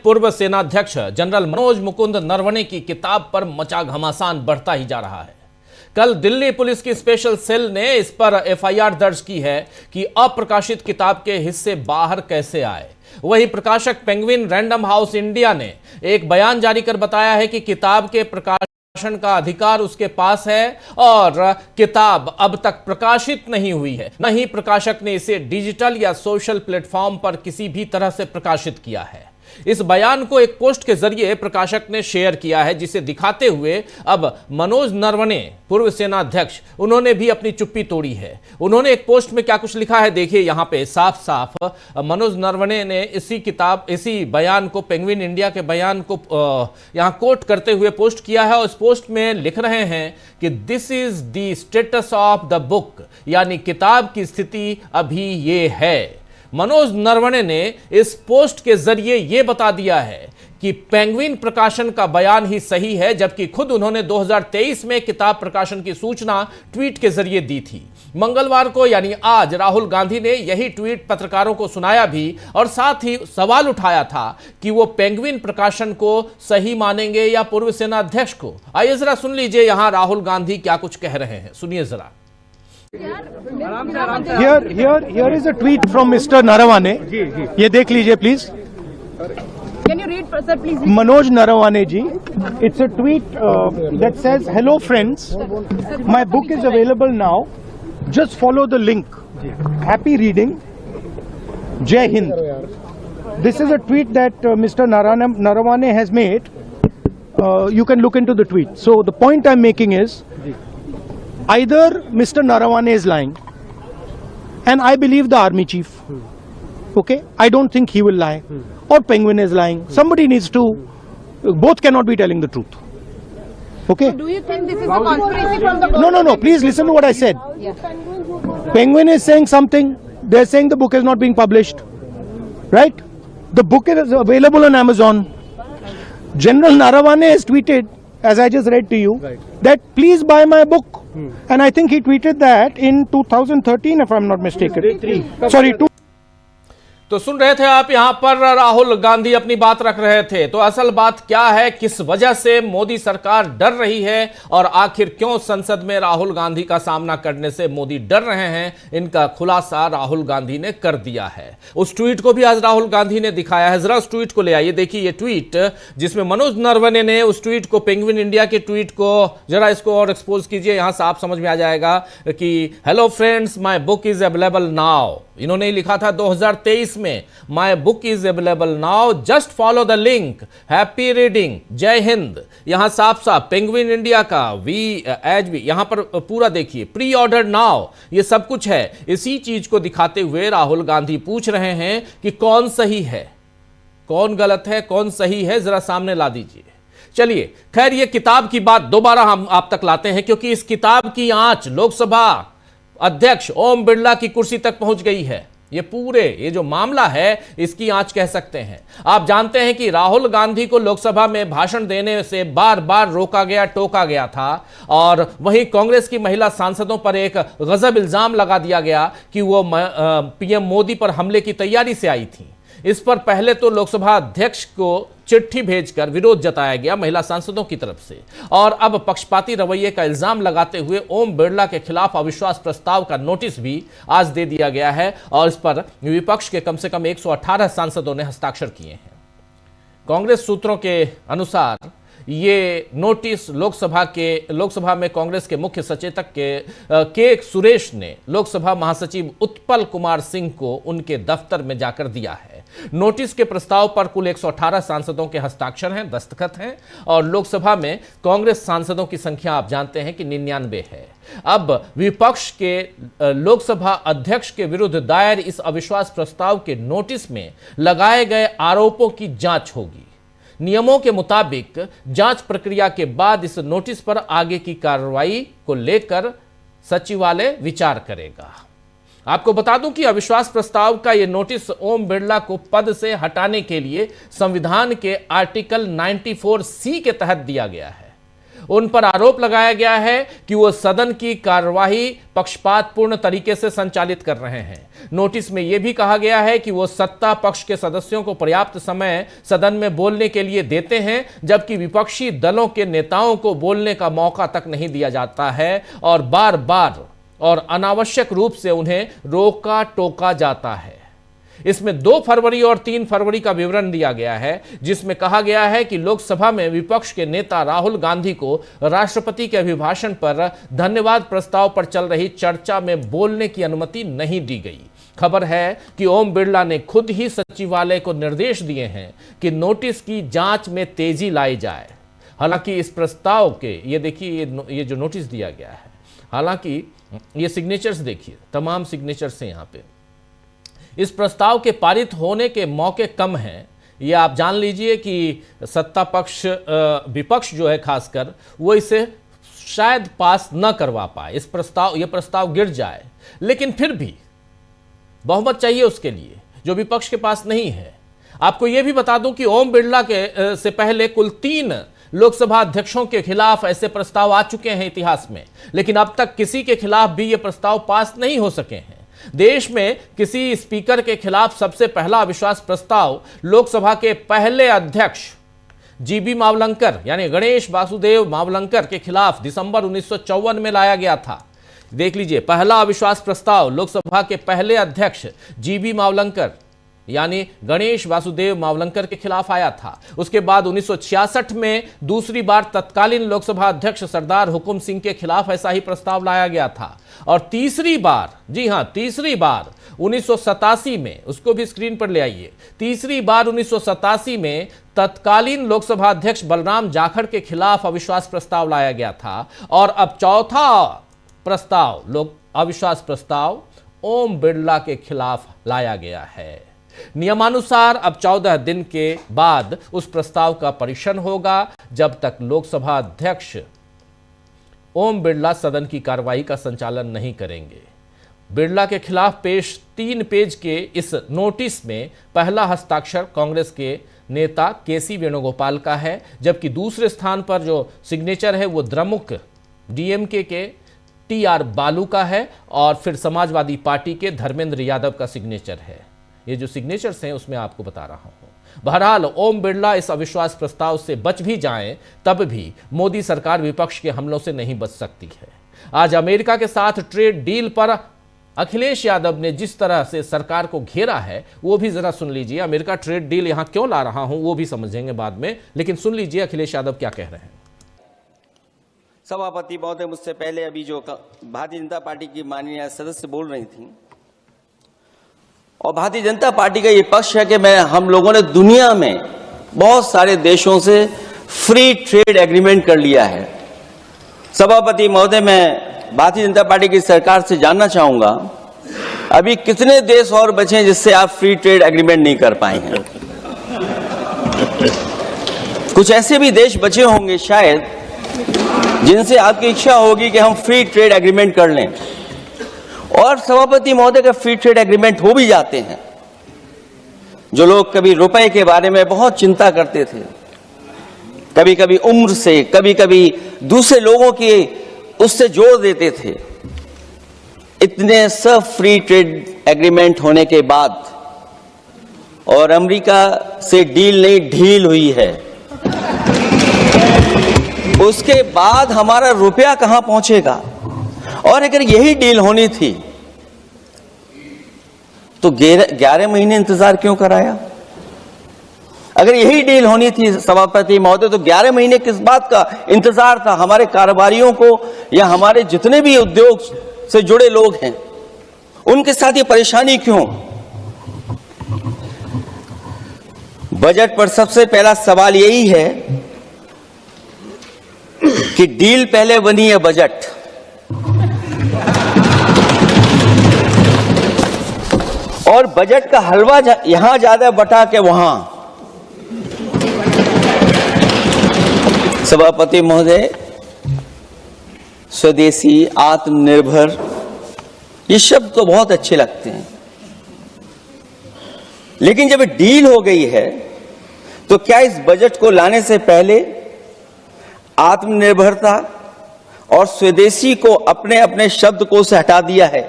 पूर्व सेनाध्यक्ष जनरल मनोज मुकुंद नरवणे की किताब पर मचा घमासान बढ़ता ही जा रहा है। कल दिल्ली पुलिस की स्पेशल सेल ने इस पर एफआईआर दर्ज की है कि अप्रकाशित किताब के हिस्से बाहर कैसे आए। वही प्रकाशक पेंगुइन रैंडम हाउस इंडिया ने एक बयान जारी कर बताया है कि किताब के प्रकाशन का अधिकार उसके पास है और किताब अब तक प्रकाशित नहीं हुई है, न ही प्रकाशक ने इसे डिजिटल या सोशल प्लेटफॉर्म पर किसी भी तरह से प्रकाशित किया है। इस बयान को एक पोस्ट के जरिए प्रकाशक ने शेयर किया है, जिसे दिखाते हुए अब मनोज नरवणे, पूर्व सेनाध्यक्ष, उन्होंने भी अपनी चुप्पी तोड़ी है। उन्होंने एक पोस्ट में क्या कुछ लिखा है, देखिए यहां पे साफ साफ मनोज नरवणे ने इसी बयान को, पेंगुइन इंडिया के बयान को यहां कोट करते हुए पोस्ट किया है और इस पोस्ट में लिख रहे हैं कि this is the status of the book, यानी किताब की स्थिति अभी ये है। मनोज नरवणे ने इस पोस्ट के जरिए यह बता दिया है कि पेंगुइन प्रकाशन का बयान ही सही है, जबकि खुद उन्होंने 2023 में किताब प्रकाशन की सूचना ट्वीट के जरिए दी थी। मंगलवार को यानी आज राहुल गांधी ने यही ट्वीट पत्रकारों को सुनाया भी और साथ ही सवाल उठाया था कि वो पेंगुइन प्रकाशन को सही मानेंगे या पूर्व सेनाध्यक्ष को। आइए जरा सुन लीजिए यहां राहुल गांधी क्या कुछ कह रहे हैं, सुनिए जरा। Here is a tweet from Mr. Narawane. ये देख लीजिए please. Can you read, sir, please? Manoj Narawane ji. It's a tweet that says, "Hello friends, my book is available now. Just follow the link. Happy reading. Jai Hind." This is a tweet that Mr. Narawane has made. You can look into the tweet. So the point I'm making is, either Mr. Narawane is lying, and I believe the army chief. Okay, I don't think he will lie, or Penguin is lying. Somebody needs to. Both cannot be telling the truth. Okay. Do you think this is a conspiracy from the government? No. Please listen to what I said. Yeah. Penguin is saying something. They're saying the book is not being published. Right? The book is available on Amazon. General Narawane has tweeted, as I just read to you, that please buy my book. And I think he tweeted that in 2013, if I'm not mistaken. Sorry, तो सुन रहे थे आप, यहां पर राहुल गांधी अपनी बात रख रहे थे। तो असल बात क्या है, किस वजह से मोदी सरकार डर रही है और आखिर क्यों संसद में राहुल गांधी का सामना करने से मोदी डर रहे हैं, इनका खुलासा राहुल गांधी ने कर दिया है। उस ट्वीट को भी आज राहुल गांधी ने दिखाया है। जरा उस ट्वीट को ले आइए, देखिए ये ट्वीट जिसमें मनोज नरवणे ने उस ट्वीट को, पेंगुइन इंडिया के ट्वीट को, जरा इसको और एक्सपोज कीजिए, यहां से आप समझ में आ जाएगा कि hello friends, my book is available now. इन्होंने लिखा था 2023 में, my book is available now, just follow the link, happy reading, जय हिंद। यहां साफ साफ पेंगुइन इंडिया का वी यहां पर पूरा देखिए, प्री ऑर्डर नाउ, ये सब कुछ है। इसी चीज को दिखाते हुए राहुल गांधी पूछ रहे हैं कि कौन सही है, कौन गलत है, कौन सही है, जरा सामने ला दीजिए। चलिए, खैर ये किताब की बात दोबारा हम आप तक लाते हैं, क्योंकि इस किताब की आंच लोकसभा अध्यक्ष ओम बिरला की कुर्सी तक पहुंच गई है। ये जो मामला है, इसकी आंच कह सकते हैं। आप जानते हैं कि राहुल गांधी को लोकसभा में भाषण देने से बार बार रोका गया, टोका गया था, और वहीं कांग्रेस की महिला सांसदों पर एक गजब इल्जाम लगा दिया गया कि वो पीएम मोदी पर हमले की तैयारी से आई थी। इस पर पहले तो लोकसभा अध्यक्ष को चिट्ठी भेजकर विरोध जताया गया महिला सांसदों की तरफ से, और अब पक्षपाती रवैये का इल्जाम लगाते हुए ओम बिरला के खिलाफ अविश्वास प्रस्ताव का नोटिस भी आज दे दिया गया है, और इस पर विपक्ष के कम से कम 118 सांसदों ने हस्ताक्षर किए हैं। कांग्रेस सूत्रों के अनुसार ये नोटिस लोकसभा में कांग्रेस के मुख्य सचेतक के सुरेश ने लोकसभा महासचिव उत्पल कुमार सिंह को उनके दफ्तर में जाकर दिया है। नोटिस के प्रस्ताव पर कुल 118 सांसदों के हस्ताक्षर हैं, दस्तखत हैं, और लोकसभा में कांग्रेस सांसदों की संख्या आप जानते हैं कि 99 है। अब विपक्ष के लोकसभा अध्यक्ष के विरुद्ध दायर इस अविश्वास प्रस्ताव के नोटिस में लगाए गए आरोपों की जांच होगी। नियमों के मुताबिक जांच प्रक्रिया के बाद इस नोटिस पर आगे की कार्रवाई को लेकर सचिवालय विचार करेगा। आपको बता दूं कि अविश्वास प्रस्ताव का यह नोटिस ओम बिरला को पद से हटाने के लिए संविधान के आर्टिकल 94C के तहत दिया गया है। उन पर आरोप लगाया गया है कि वो सदन की कार्यवाही पक्षपातपूर्ण तरीके से संचालित कर रहे हैं। नोटिस में यह भी कहा गया है कि वो सत्ता पक्ष के सदस्यों को पर्याप्त समय सदन में बोलने के लिए देते हैं, जबकि विपक्षी दलों के नेताओं को बोलने का मौका तक नहीं दिया जाता है और बार बार और अनावश्यक रूप से उन्हें रोका टोका जाता है। इसमें 2 फरवरी और 3 फरवरी का विवरण दिया गया है, जिसमें कहा गया है कि लोकसभा में विपक्ष के नेता राहुल गांधी को राष्ट्रपति के अभिभाषण पर धन्यवाद प्रस्ताव पर चल रही चर्चा में बोलने की अनुमति नहीं दी गई। खबर है कि ओम बिरला ने खुद ही सचिवालय को निर्देश दिए हैं कि नोटिस की जांच में तेजी लाई जाए। हालांकि इस प्रस्ताव के ये देखिए ये जो नोटिस दिया गया है, हालांकि ये सिग्नेचर्स देखिए, तमाम सिग्नेचर्स हैं यहाँ पे। इस प्रस्ताव के पारित होने के मौके कम हैं। ये आप जान लीजिए कि सत्ता पक्ष विपक्ष जो है खासकर वो इसे शायद पास न करवा पाए, ये प्रस्ताव गिर जाए। लेकिन फिर भी बहुमत चाहिए उसके लिए, जो विपक्ष के पास नहीं है। आपको यह भी बता दूं कि ओम बिरला के से पहले कुल 3 लोकसभा अध्यक्षों के खिलाफ ऐसे प्रस्ताव आ चुके हैं इतिहास में, लेकिन अब तक किसी के खिलाफ भी ये प्रस्ताव पास नहीं हो सके हैं। देश में किसी स्पीकर के खिलाफ सबसे पहला अविश्वास प्रस्ताव लोकसभा के पहले अध्यक्ष जीबी मावलंकर यानी गणेश वासुदेव मावलंकर के खिलाफ दिसंबर 1954 में लाया गया था। देख लीजिए, पहला अविश्वास प्रस्ताव लोकसभा के पहले अध्यक्ष जीबी मावलंकर यानी गणेश वासुदेव मावलंकर के खिलाफ आया था। उसके बाद 1966 में दूसरी बार तत्कालीन लोकसभा अध्यक्ष सरदार हुकुम सिंह के खिलाफ ऐसा ही प्रस्ताव लाया गया था। और तीसरी बार, जी हां, तीसरी बार 1987 में, उसको भी स्क्रीन पर ले आइए, तीसरी बार 1987 में तत्कालीन लोकसभा अध्यक्ष बलराम जाखड़ के खिलाफ अविश्वास प्रस्ताव लाया गया था। और अब चौथा प्रस्ताव, अविश्वास प्रस्ताव ओम बिरला के खिलाफ लाया गया है। नियमानुसार अब 14 दिन के बाद उस प्रस्ताव का परीक्षण होगा, जब तक लोकसभा अध्यक्ष ओम बिरला सदन की कार्रवाई का संचालन नहीं करेंगे। बिरला के खिलाफ पेश 3 पेज के इस नोटिस में पहला हस्ताक्षर कांग्रेस के नेता केसी वेणुगोपाल का है, जबकि दूसरे स्थान पर जो सिग्नेचर है वो द्रमुक डीएमके के टीआर बालू का है और फिर समाजवादी पार्टी के धर्मेंद्र यादव का सिग्नेचर है। ये जो सिग्नेचर्स हैं उसमें आपको बता रहा हूं। बहरहाल ओम बिरला इस अविश्वास प्रस्ताव से बच भी जाएं, तब भी मोदी सरकार विपक्ष के हमलों से नहीं बच सकती है। आज अमेरिका के साथ ट्रेड डील पर अखिलेश यादव ने जिस तरह से सरकार को घेरा है, वो भी जरा सुन लीजिए। अमेरिका ट्रेड डील यहां क्यों ला रहा हूं वो भी समझेंगे बाद में, लेकिन सुन लीजिए अखिलेश यादव क्या कह रहे हैं। सभापति महोदय, मुझसे पहले अभी जो भारतीय जनता पार्टी की माननीय सदस्य बोल रही थी, और भारतीय जनता पार्टी का ये पक्ष है कि हम लोगों ने दुनिया में बहुत सारे देशों से फ्री ट्रेड एग्रीमेंट कर लिया है। सभापति महोदय, मैं भारतीय जनता पार्टी की सरकार से जानना चाहूंगा, अभी कितने देश और बचे हैं जिससे आप फ्री ट्रेड एग्रीमेंट नहीं कर पाए हैं? कुछ ऐसे भी देश बचे होंगे शायद जिनसे आपकी इच्छा होगी कि हम फ्री ट्रेड एग्रीमेंट कर लें, और सभापति महोदय का फ्री ट्रेड एग्रीमेंट हो भी जाते हैं। जो लोग कभी रुपए के बारे में बहुत चिंता करते थे, कभी कभी उम्र से, कभी कभी दूसरे लोगों की उससे जोड़ देते थे, इतने सब फ्री ट्रेड एग्रीमेंट होने के बाद और अमेरिका से डील नहीं ढील हुई है, उसके बाद हमारा रुपया कहां पहुंचेगा? और अगर यही डील होनी थी तो 11 महीने इंतजार क्यों कराया? अगर यही डील होनी थी सभापति महोदय, तो 11 महीने किस बात का इंतजार था? हमारे कारोबारियों को या हमारे जितने भी उद्योग से जुड़े लोग हैं उनके साथ ये परेशानी क्यों? बजट पर सबसे पहला सवाल यही है कि डील पहले बनी है बजट, और बजट का हलवा यहां ज्यादा बटा के वहां। सभापति महोदय, स्वदेशी, आत्मनिर्भर, ये शब्द तो बहुत अच्छे लगते हैं, लेकिन जब डील हो गई है तो क्या इस बजट को लाने से पहले आत्मनिर्भरता और स्वदेशी को अपने अपने शब्दकोश से हटा दिया है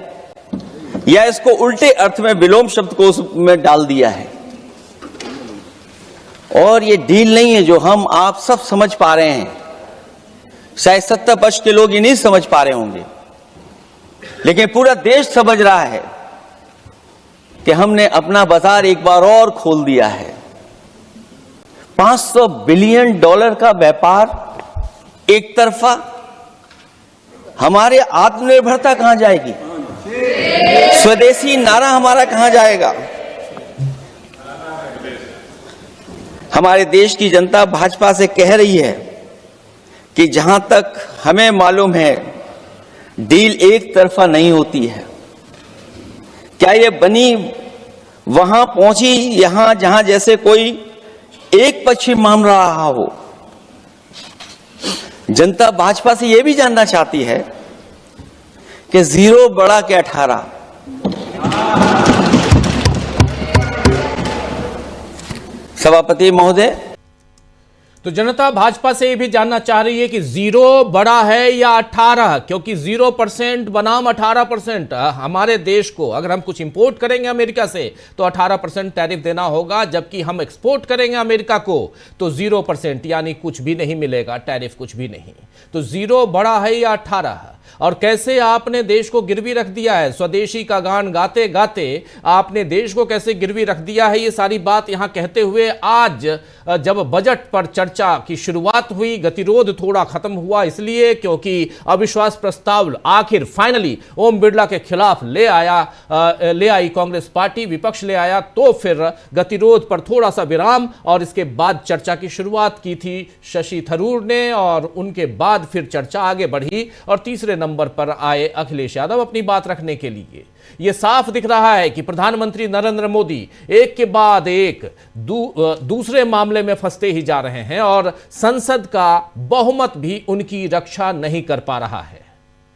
या इसको उल्टे अर्थ में विलोम शब्दकोश में डाल दिया है। और ये डील नहीं है जो हम आप सब समझ पा रहे हैं। शायद सत्ता पक्ष के लोग ये नहीं समझ पा रहे होंगे, लेकिन पूरा देश समझ रहा है कि हमने अपना बाजार एक बार और खोल दिया है। $500 बिलियन का व्यापार एक तरफा, हमारे आत्मनिर्भरता कहां जाएगी? स्वदेशी नारा हमारा कहां जाएगा? हमारे देश की जनता भाजपा से कह रही है कि जहां तक हमें मालूम है डील एक तरफा नहीं होती है। क्या ये बनी वहां पहुंची यहां जहां जैसे कोई एक पक्षी मान रहा हो? जनता भाजपा से यह भी जानना चाहती है कि 0 बड़ा के 18। सभापति महोदय, तो जनता भाजपा से ये भी जानना चाह रही है कि 0 बड़ा है या 18, क्योंकि 0% बनाम 18%। हमारे देश को अगर हम कुछ इंपोर्ट करेंगे अमेरिका से तो 18% टैरिफ देना होगा, जबकि हम एक्सपोर्ट करेंगे अमेरिका को तो 0%, यानी कुछ भी नहीं मिलेगा, टैरिफ कुछ भी नहीं। तो 0 बड़ा है या 18? और कैसे आपने देश को गिरवी रख दिया है, स्वदेशी का गान गाते गाते आपने देश को कैसे गिरवी रख दिया है, ये सारी बात यहां कहते हुए आज जब बजट पर चर्चा की शुरुआत हुई, गतिरोध थोड़ा खत्म हुआ इसलिए क्योंकि अविश्वास प्रस्ताव आखिर फाइनली ओम बिरला के खिलाफ ले आई कांग्रेस पार्टी, विपक्ष ले आया, तो फिर गतिरोध पर थोड़ा सा विराम और इसके बाद चर्चा की शुरुआत की थी शशि थरूर ने, और उनके बाद फिर चर्चा आगे बढ़ी और तीसरे नंबर पर आए अखिलेश यादव अपनी बात रखने के लिए। यह साफ दिख रहा है कि प्रधानमंत्री नरेंद्र मोदी एक के बाद एक दूसरे मामले में फंसते ही जा रहे हैं और संसद का बहुमत भी उनकी रक्षा नहीं कर पा रहा है।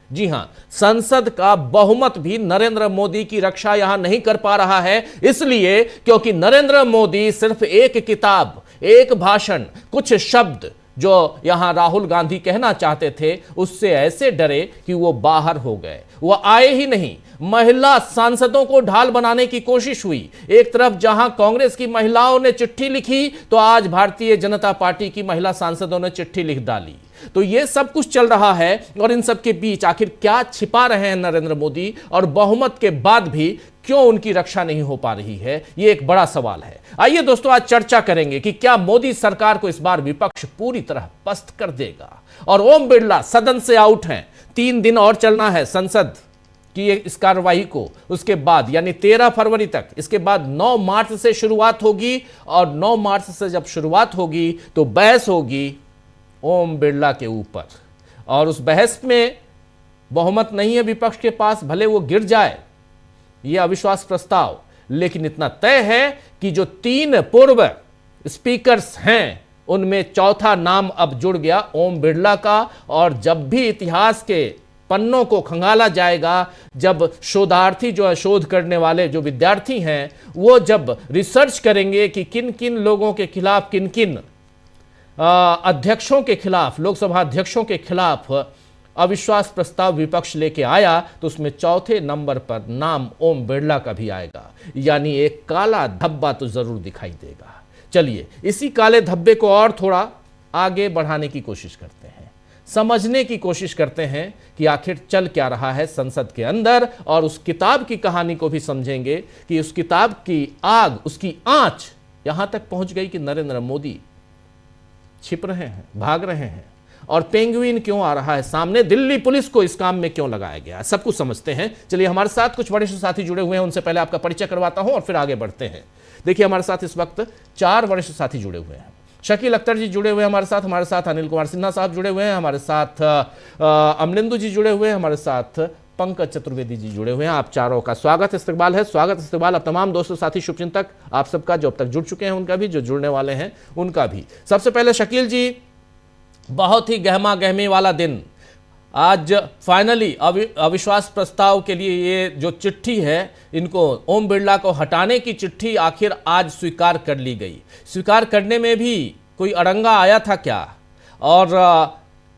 जी हां, संसद का बहुमत भी नरेंद्र मोदी की रक्षा यहां नहीं कर पा रहा है, इसलिए क्योंकि नरेंद्र मोदी सिर्फ एक किताब, एक भाषण, कुछ शब्द जो यहां राहुल गांधी कहना चाहते थे उससे ऐसे डरे कि वो बाहर हो गए, वो आए ही नहीं। महिला सांसदों को ढाल बनाने की कोशिश हुई। एक तरफ जहां कांग्रेस की महिलाओं ने चिट्ठी लिखी तो आज भारतीय जनता पार्टी की महिला सांसदों ने चिट्ठी लिख डाली। तो ये सब कुछ चल रहा है और इन सब के बीच आखिर क्या छिपा रहे हैं नरेंद्र मोदी, और बहुमत के बाद भी क्यों उनकी रक्षा नहीं हो पा रही है, ये एक बड़ा सवाल है। आइए दोस्तों, आज चर्चा करेंगे कि क्या मोदी सरकार को इस बार विपक्ष पूरी तरह पस्त कर देगा। और ओम बिरला सदन से आउट हैं, 3 दिन और चलना है संसद की इस कार्रवाई को, उसके बाद यानी 13 फरवरी तक, इसके बाद 9 मार्च से शुरुआत होगी और 9 मार्च से जब शुरुआत होगी तो बहस होगी ओम बिरला के ऊपर, और उस बहस में बहुमत नहीं है विपक्ष के पास, भले वो गिर जाए यह अविश्वास प्रस्ताव, लेकिन इतना तय है कि जो 3 पूर्व स्पीकर्स हैं उनमें चौथा नाम अब जुड़ गया ओम बिरला का। और जब भी इतिहास के पन्नों को खंगाला जाएगा, जब शोधार्थी जो है, शोध करने वाले जो विद्यार्थी हैं, वो जब रिसर्च करेंगे कि किन किन लोगों के खिलाफ, किन किन अध्यक्षों के खिलाफ, लोकसभा अध्यक्षों के खिलाफ अविश्वास प्रस्ताव विपक्ष लेके आया, तो उसमें चौथे नंबर पर नाम ओम बिरला का भी आएगा। यानी एक काला धब्बा तो जरूर दिखाई देगा। चलिए इसी काले धब्बे को और थोड़ा आगे बढ़ाने की कोशिश करते हैं, समझने की कोशिश करते हैं कि आखिर चल क्या रहा है संसद के अंदर, और उस किताब की कहानी को भी समझेंगे कि उस किताब की आग, उसकी आंच यहां तक पहुंच गई कि नरेंद्र मोदी छिप रहे हैं, भाग रहे हैं, और पेंगुइन क्यों आ रहा है सामने, दिल्ली पुलिस को इस काम में क्यों लगाया गया, सब कुछ समझते हैं। चलिए हमारे साथ कुछ वरिष्ठ साथी जुड़े हुए हैं, उनसे पहले आपका परिचय करवाता हूं और फिर आगे बढ़ते हैं। देखिए हमारे साथ इस वक्त 4 वरिष्ठ साथी जुड़े हुए हैं। शकील अख्तर जी जुड़े हुए हैं हमारे साथ अनिल कुमार सिन्हा साहब जुड़े हुए हैं हमारे साथ, अमलिंदु जी जुड़े हुए हैं हमारे साथ, पंकज चतुर्वेदी जी जुड़े हुए हैं। आप चारों का स्वागत इस्तकबाल है, स्वागत इस्तकबाल अब तमाम दोस्तों, साथी, शुभचिंतक आप सबका, जो अब तक जुड़ चुके हैं उनका भी, जो जुड़ने वाले हैं उनका भी। सबसे पहले शकील जी, बहुत ही गहमा गहमी वाला दिन आज, फाइनली अविश्वास प्रस्ताव के लिए ये जो चिट्ठी है, इनको ओम बिरला को हटाने की चिट्ठी आखिर आज स्वीकार कर ली गई। स्वीकार करने में भी कोई अड़ंगा आया था क्या, और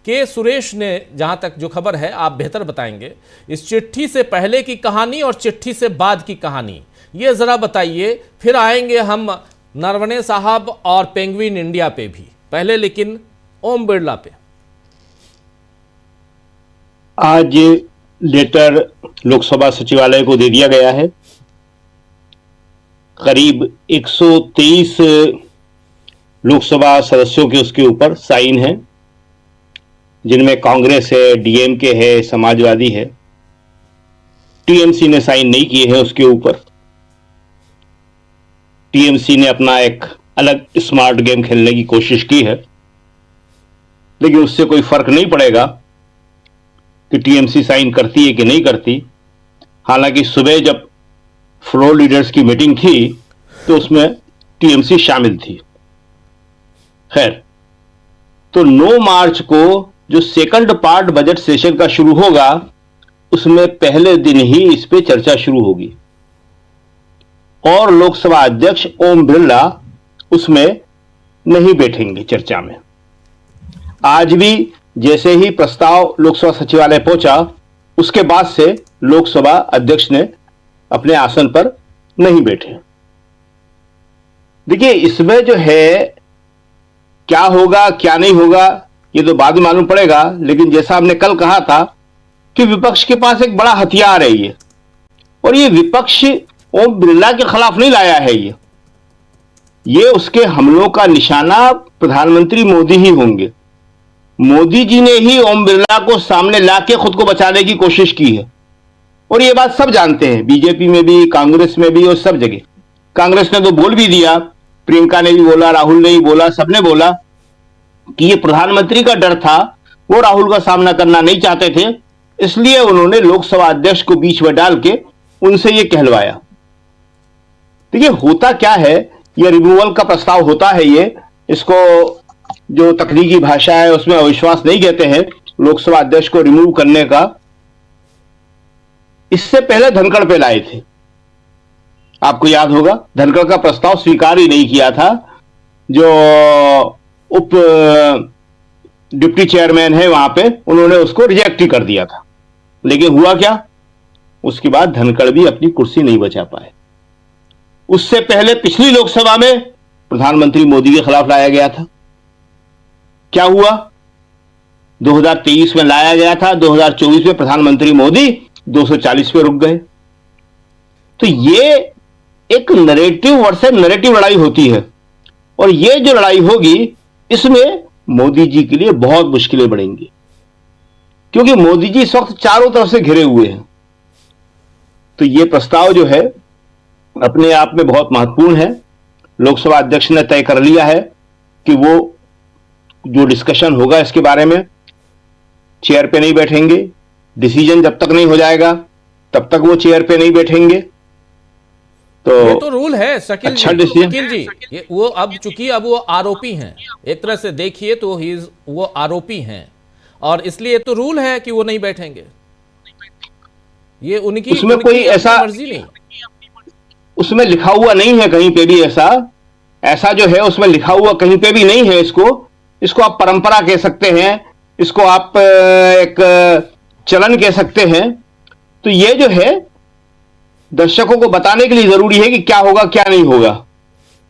के सुरेश ने, जहां तक जो खबर है आप बेहतर बताएंगे, इस चिट्ठी से पहले की कहानी और चिट्ठी से बाद की कहानी ये जरा बताइए, फिर आएंगे हम नरवणे साहब और पेंगुइन इंडिया पे भी। पहले लेकिन ओम बिरला पे। आज लेटर लोकसभा सचिवालय को दे दिया गया है। करीब 123 लोकसभा सदस्यों के उसके ऊपर साइन है, जिनमें कांग्रेस है, डीएमके है, समाजवादी है। टीएमसी ने साइन नहीं किए हैं उसके ऊपर। टीएमसी ने अपना एक अलग स्मार्ट गेम खेलने की कोशिश की है, लेकिन उससे कोई फर्क नहीं पड़ेगा कि टीएमसी साइन करती है कि नहीं करती। हालांकि सुबह जब फ्लोर लीडर्स की मीटिंग थी तो उसमें टीएमसी शामिल थी। खैर, तो 9 मार्च को जो सेकंड पार्ट बजट सेशन का शुरू होगा, उसमें पहले दिन ही इस पे चर्चा शुरू होगी और लोकसभा अध्यक्ष ओम बिरला उसमें नहीं बैठेंगे चर्चा में। आज भी जैसे ही प्रस्ताव लोकसभा सचिवालय पहुंचा, उसके बाद से लोकसभा अध्यक्ष ने अपने आसन पर नहीं बैठे। देखिए, इसमें जो है क्या होगा क्या नहीं होगा ये तो बाद में मालूम पड़ेगा, लेकिन जैसा हमने कल कहा था कि विपक्ष के पास एक बड़ा हथियार है ये, और ये विपक्ष ओम बिरला के खिलाफ नहीं लाया है। ये उसके हमलों का निशाना प्रधानमंत्री मोदी ही होंगे। मोदी जी ने ही ओम बिरला को सामने लाके खुद को बचाने की कोशिश की है, और ये बात सब जानते हैं, बीजेपी में भी, कांग्रेस में भी और सब जगह। कांग्रेस ने तो बोल भी दिया, प्रियंका ने भी बोला, राहुल ने भी बोला, सबने बोला कि ये प्रधानमंत्री का डर था, वो राहुल का सामना करना नहीं चाहते थे, इसलिए उन्होंने लोकसभा अध्यक्ष को बीच में डाल के उनसे ये कहलवाया। देखिए, होता क्या है, ये रिमूवल का प्रस्ताव होता है, ये इसको जो तकनीकी भाषा है उसमें अविश्वास नहीं कहते हैं, लोकसभा अध्यक्ष को रिमूव करने का। इससे पहले धनखड़ पे लाए थे, आपको याद होगा, धनखड़ का प्रस्ताव स्वीकार ही नहीं किया था। जो उप डिप्टी चेयरमैन है वहां पे, उन्होंने उसको रिजेक्ट ही कर दिया था। लेकिन हुआ क्या, उसके बाद धनखड़ भी अपनी कुर्सी नहीं बचा पाए। उससे पहले पिछली लोकसभा में प्रधानमंत्री मोदी के खिलाफ लाया गया था। क्या हुआ, 2023 में लाया गया था, 2024 में प्रधानमंत्री मोदी 240 पे रुक गए। तो ये एक नैरेटिव वर्सेस नैरेटिव लड़ाई होती है, और ये जो लड़ाई होगी इसमें मोदी जी के लिए बहुत मुश्किलें बढ़ेंगी, क्योंकि मोदी जी इस वक्त चारों तरफ से घिरे हुए हैं। तो ये प्रस्ताव जो है अपने आप में बहुत महत्वपूर्ण है। लोकसभा अध्यक्ष ने तय कर लिया है कि वो जो डिस्कशन होगा इसके बारे में चेयर पे नहीं बैठेंगे। डिसीजन जब तक नहीं हो जाएगा तब तक वो चेयर पे नहीं बैठेंगे। तो ये तो रूल है शकील अच्छा जी। डिसीजन, शकील जी, ये वो अब चूंकि अब वो आरोपी हैं, एक तरह से देखिए तो वो आरोपी हैं, और इसलिए तो रूल है कि वो नहीं बैठेंगे। ये उनकी उसमें कोई ऐसा मर्जी नहीं, उसमें लिखा हुआ नहीं है कहीं पे भी। ऐसा जो है उसमें लिखा हुआ कहीं पे भी नहीं है। इसको आप परंपरा कह सकते हैं, इसको आप एक चलन कह सकते हैं। तो ये जो है दर्शकों को बताने के लिए जरूरी है कि क्या होगा क्या नहीं होगा।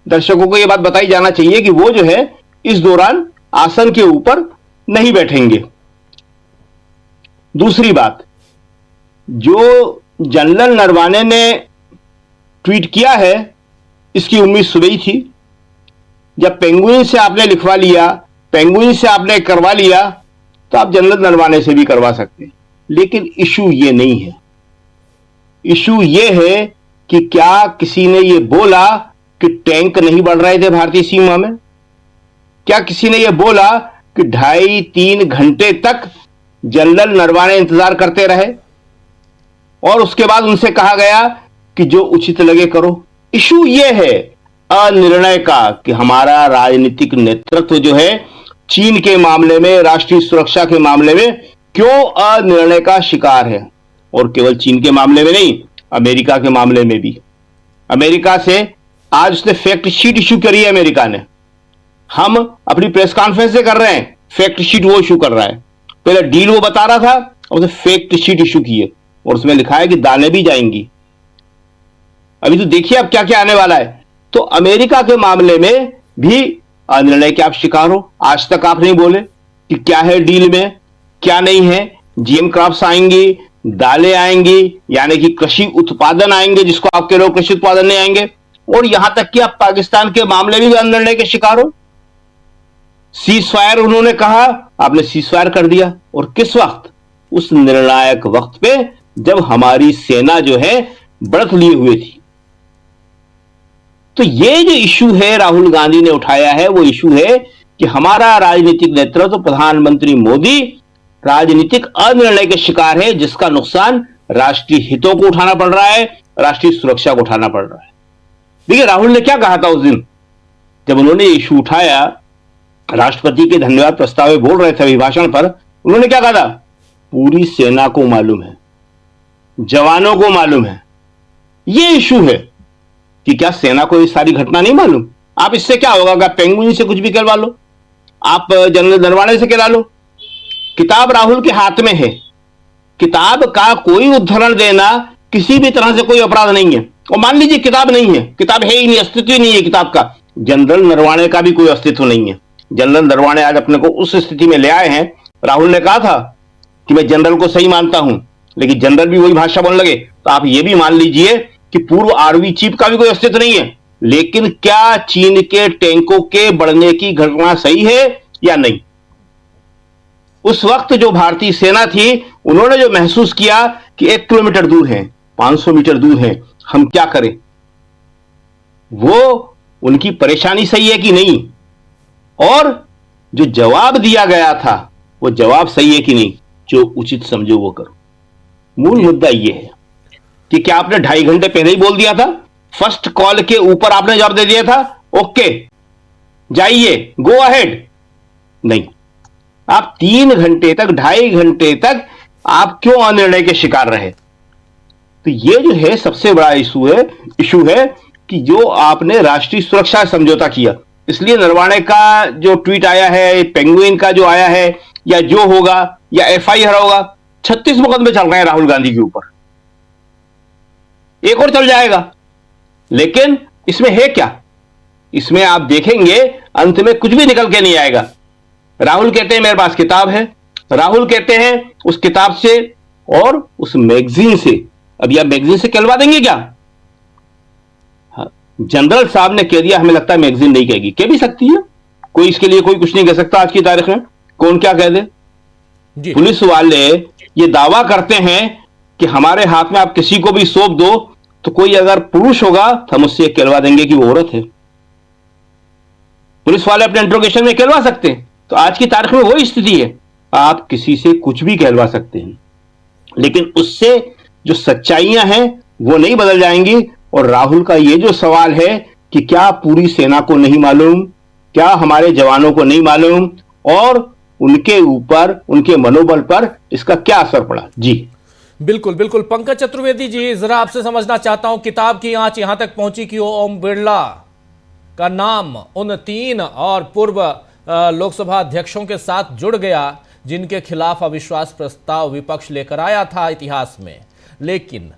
दर्शकों को यह बात बताई जाना चाहिए कि वो जो है इस दौरान आसन के ऊपर नहीं बैठेंगे। दूसरी बात, जो जनरल नरवाने ने ट्वीट किया है, इसकी उम्मीद सुबह ही थी। जब पेंगुइन से आपने लिखवा लिया, पेंगुइन से आपने करवा लिया, तो आप जनरल नरवाने से भी करवा सकते हैं। लेकिन इशू ये नहीं है। इशू ये है कि क्या किसी ने ये बोला कि टैंक नहीं बढ़ रहे थे भारतीय सीमा में? क्या किसी ने ये बोला कि 2.5-3 घंटे तक जनरल नरवाने इंतजार करते रहे और उसके बाद उनसे कहा गया कि जो उचित लगे करो? इशू ये है अनिर्णय का कि हमारा राजनीतिक नेतृत्व जो है चीन के मामले में, राष्ट्रीय सुरक्षा के मामले में क्यों अनिर्णय का शिकार है। और केवल चीन के मामले में नहीं, अमेरिका के मामले में भी। अमेरिका से आज उसने फैक्ट शीट इशू करी है अमेरिका ने। हम अपनी प्रेस कॉन्फ्रेंस से कर रहे हैं, फैक्ट शीट वो इशू कर रहा है। पहले डील वो बता रहा था और उसने फेक शीट इशू की है और उसमें लिखा है कि दालें भी जाएंगी। अभी तो देखिए अब क्या क्या आने वाला है। तो अमेरिका के मामले में भी अनिर्णय के आप शिकार हो। आज तक आप नहीं बोले कि क्या है डील में, क्या नहीं है। जीएम क्रॉप्स आएंगी, दालें आएंगी, यानी कि कृषि उत्पादन आएंगे, जिसको आप कह रहे हो कृषि उत्पादन नहीं आएंगे। और यहां तक कि आप पाकिस्तान के मामले में भी अनिर्णय के शिकार हो। सीज फायर उन्होंने कहा, आपने सीज फायर कर दिया। और किस वक्त? उस निर्णायक वक्त पे जब हमारी सेना जो है बढ़त लिए हुए थी। तो ये जो इशू है राहुल गांधी ने उठाया है, वो इशू है कि हमारा राजनीतिक नेतृत्व, प्रधानमंत्री मोदी राजनीतिक अनिर्णय के शिकार है, जिसका नुकसान राष्ट्रीय हितों को उठाना पड़ रहा है, राष्ट्रीय सुरक्षा को उठाना पड़ रहा है। देखिए राहुल ने क्या कहा था उस दिन जब उन्होंने इशू उठाया, राष्ट्रपति के धन्यवाद प्रस्ताव में बोल रहे थे अभिभाषण पर। उन्होंने क्या कहा था? पूरी सेना को मालूम है, जवानों को मालूम है। यह इशू है कि क्या सेना को ये सारी घटना नहीं मालूम? आप इससे क्या होगा? क्या पेंगुइन से कुछ भी कहलवा लो, आप जनरल नरवाणे से कहला लो। किताब राहुल के हाथ में है, किताब का कोई उद्धरण देना किसी भी तरह से कोई अपराध नहीं है। और मान लीजिए किताब नहीं है, किताब है ही नहीं, अस्तित्व ही नहीं है किताब का। जनरल नरवाणे का भी कोई अस्तित्व नहीं है। जनरल नरवाणे आज अपने को उस स्थिति में ले आए हैं। राहुल ने कहा था कि मैं जनरल को सही मानता हूं, लेकिन जनरल भी वही भाषा बोलने लगे। तो आप यह भी मान लीजिए कि पूर्व आर्मी चीफ का भी कोई अस्तित्व नहीं है। लेकिन क्या चीन के टैंकों के बढ़ने की घटना सही है या नहीं? उस वक्त जो भारतीय सेना थी, उन्होंने जो महसूस किया कि 1 किलोमीटर दूर है, 500 मीटर दूर है, हम क्या करें, वो उनकी परेशानी सही है कि नहीं, और जो जवाब दिया गया था वो जवाब सही है कि नहीं, जो उचित समझो वो करो। मूल मुद्दा यह है कि क्या आपने 2.5 घंटे पहले ही बोल दिया था, फर्स्ट कॉल के ऊपर आपने जवाब दे दिया था, ओके जाइए गो अहेड? नहीं, आप 3 घंटे तक, 2.5 घंटे तक आप क्यों अनिर्णय के शिकार रहे? तो यह जो है सबसे बड़ा इशू है कि जो आपने राष्ट्रीय सुरक्षा समझौता किया। इसलिए नरवाणे का जो ट्वीट आया है, पेंगुइन का जो आया है, या जो होगा, या एफआईआर होगा, 36 मुकदमे चल रहे हैं राहुल गांधी के ऊपर, एक और चल जाएगा। लेकिन इसमें है क्या? इसमें आप देखेंगे अंत में कुछ भी निकल के नहीं आएगा। राहुल कहते हैं मेरे पास किताब है, राहुल कहते हैं उस किताब से और उस मैगजीन से। अभी आप मैगजीन से कहलवा देंगे क्या? हाँ, जनरल साहब ने कह दिया, हमें लगता है मैगजीन नहीं कहेगी। कह भी सकती है, कोई इसके लिए कोई कुछ नहीं कह सकता आज की तारीख में। कौन क्या कह दे? पुलिस वाले ये दावा करते हैं कि हमारे हाथ में आप किसी को भी सौंप दो, तो कोई अगर पुरुष होगा तो हम उससे कहलवा देंगे कि वो औरत है। पुलिस वाले अपने इंट्रोगेशन में कहलवा सकते हैं। तो आज की तारीख में वही स्थिति है, आप किसी से कुछ भी कहलवा सकते हैं, लेकिन उससे जो सच्चाइयां हैं वो नहीं बदल जाएंगी। और राहुल का ये जो सवाल है कि क्या पूरी सेना को नहीं मालूम, क्या हमारे जवानों को नहीं मालूम, और उनके ऊपर, उनके मनोबल पर इसका क्या असर पड़ा? जी बिल्कुल बिल्कुल। पंकज चतुर्वेदी जी, जरा आपसे समझना चाहता हूं, किताब की आंच यहां तक पहुंची कि ओम बिरला का नाम उन 3 और पूर्व लोकसभा अध्यक्षों के साथ जुड़ गया जिनके खिलाफ अविश्वास प्रस्ताव विपक्ष लेकर आया था इतिहास में। लेकिन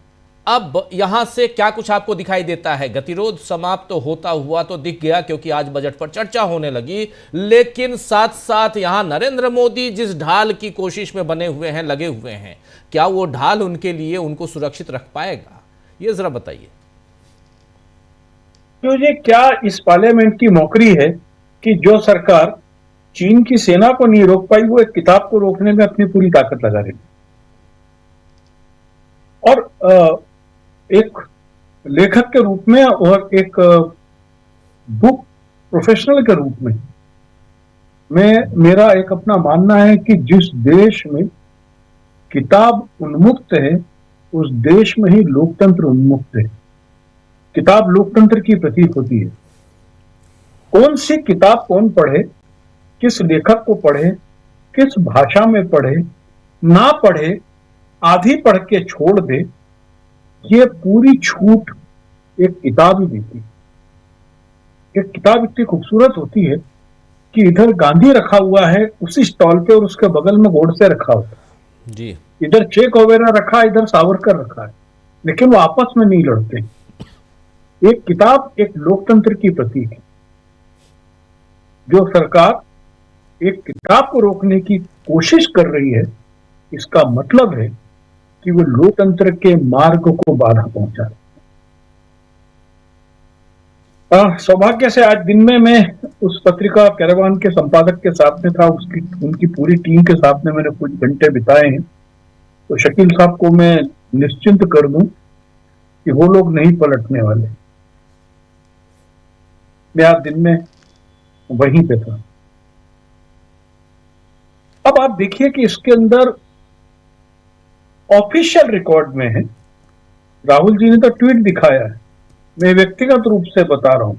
अब यहां से क्या कुछ आपको दिखाई देता है? गतिरोध समाप्त होता हुआ तो दिख गया, क्योंकि आज बजट पर चर्चा होने लगी। लेकिन साथ साथ यहां नरेंद्र मोदी जिस ढाल की कोशिश में बने हुए हैं, लगे हुए हैं, क्या वो ढाल उनके लिए उनको सुरक्षित रख पाएगा? ये जरा बताइए। तो ये क्या इस पार्लियामेंट की मौकरी है कि जो सरकार चीन की सेना को नहीं रोक पाई, वो एक किताब को रोकने में अपनी पूरी ताकत लगा रही। और एक लेखक के रूप में और एक बुक प्रोफेशनल के रूप में मेरा एक अपना मानना है कि जिस देश में किताब उन्मुक्त है, उस देश में ही लोकतंत्र उन्मुक्त है। किताब लोकतंत्र की प्रतीक होती है। कौन सी किताब कौन पढ़े, किस लेखक को पढ़े, किस भाषा में पढ़े, ना पढ़े, आधी पढ़ के छोड़ दे, ये पूरी छूट एक किताब ही देती है। एक किताब इतनी खूबसूरत होती है कि इधर गांधी रखा हुआ है उसी स्टॉल पे और उसके बगल में गोडसे रखा हुआ है, जी, इधर चे गुवेरा रखा है, इधर सावरकर रखा है, लेकिन वो आपस में नहीं लड़ते। एक किताब एक लोकतंत्र की प्रतीक है। जो सरकार एक किताब को रोकने की कोशिश कर रही है, इसका मतलब है कि वो लोकतंत्र के मार्ग को बाधा पहुंचा रही है। सौभाग्य से आज दिन में मैं उस पत्रिका कैरावान के संपादक के साथ में था, उनकी पूरी टीम के साथ में मैंने कुछ घंटे बिताए हैं। तो शकील साहब को मैं निश्चिंत कर दूं कि वो लोग नहीं पलटने वाले। मैं आज दिन में वहीं पे था। अब आप देखिए कि इसके अंदर ऑफिशियल रिकॉर्ड में है, राहुल जी ने तो ट्वीट दिखाया है, मैं व्यक्तिगत रूप से बता रहा हूं,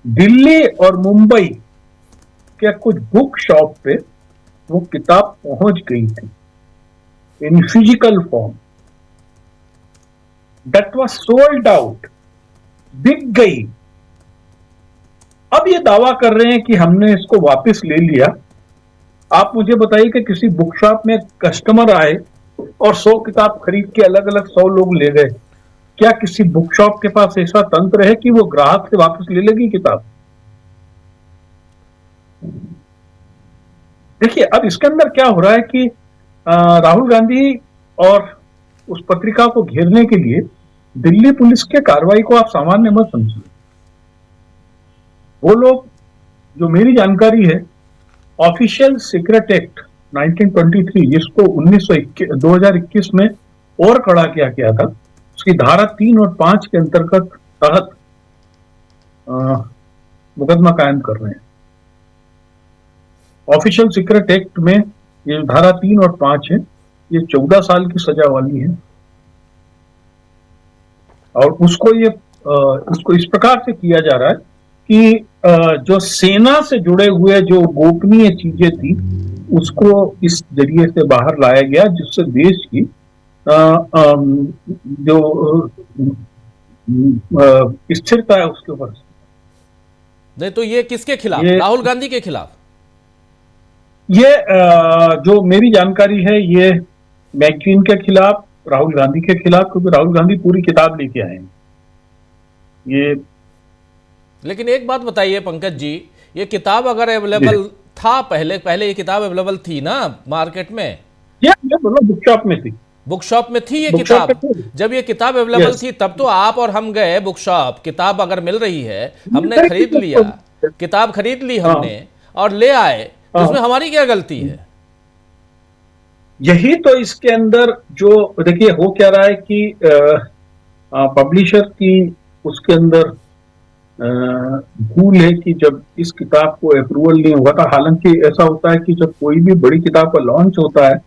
दिल्ली और मुंबई के कुछ बुक शॉप पे वो किताब पहुंच गई थी in physical form, that was sold out, बिक गई। अब ये दावा कर रहे हैं कि हमने इसको वापस ले लिया। आप मुझे बताइए कि किसी बुक शॉप में कस्टमर आए और 100 किताब खरीद के अलग अलग 100 लोग ले गए, क्या किसी बुक शॉप के पास ऐसा तंत्र है कि वो ग्राहक से वापस ले लेगी किताब? देखिए, अब इसके अंदर क्या हो रहा है कि राहुल गांधी और उस पत्रिका को घेरने के लिए दिल्ली पुलिस के कार्रवाई को आप सामान्य मत समझिए। वो लोग, जो मेरी जानकारी है, ऑफिशियल सीक्रेट एक्ट 1923 जिसको 2021 में और कड़ा किया गया था, उसकी धारा 3 और 5 के अंतर्गत तहत मुकदमा कायम कर रहे हैं। ऑफिशियल सीक्रेट एक्ट में ये धारा 3 और 5 है, ये 14 साल की सजा वाली है और उसको इस प्रकार से किया जा रहा है कि जो सेना से जुड़े हुए जो गोपनीय चीजें थी उसको इस जरिए से बाहर लाया गया, जिससे देश की जो स्थिरता है उसके ऊपर। नहीं तो ये किसके खिलाफ? राहुल गांधी के खिलाफ? ये जो मेरी जानकारी है, ये मैगजीन के खिलाफ, राहुल गांधी के खिलाफ, क्योंकि राहुल गांधी पूरी किताब लेके आए हैं ये। लेकिन एक बात बताइए पंकज जी, ये किताब अगर अवेलेबल था पहले ये किताब अवेलेबल थी ना मार्केट में? ये बुक शॉप में थी। बुक शॉप में थी ये किताब? जब ये किताब अवेलेबल थी तब तो आप और हम गए बुक शॉप, किताब अगर मिल रही है हमने खरीद लिया, किताब खरीद ली हमने और ले आए, तो उसमें हमारी क्या गलती है? यही तो इसके अंदर जो देखिए हो क्या रहा है कि पब्लिशर की उसके अंदर भूल है कि जब इस किताब को अप्रूवल नहीं हुआ था, हालांकि ऐसा होता है कि जब कोई भी बड़ी किताब का लॉन्च होता है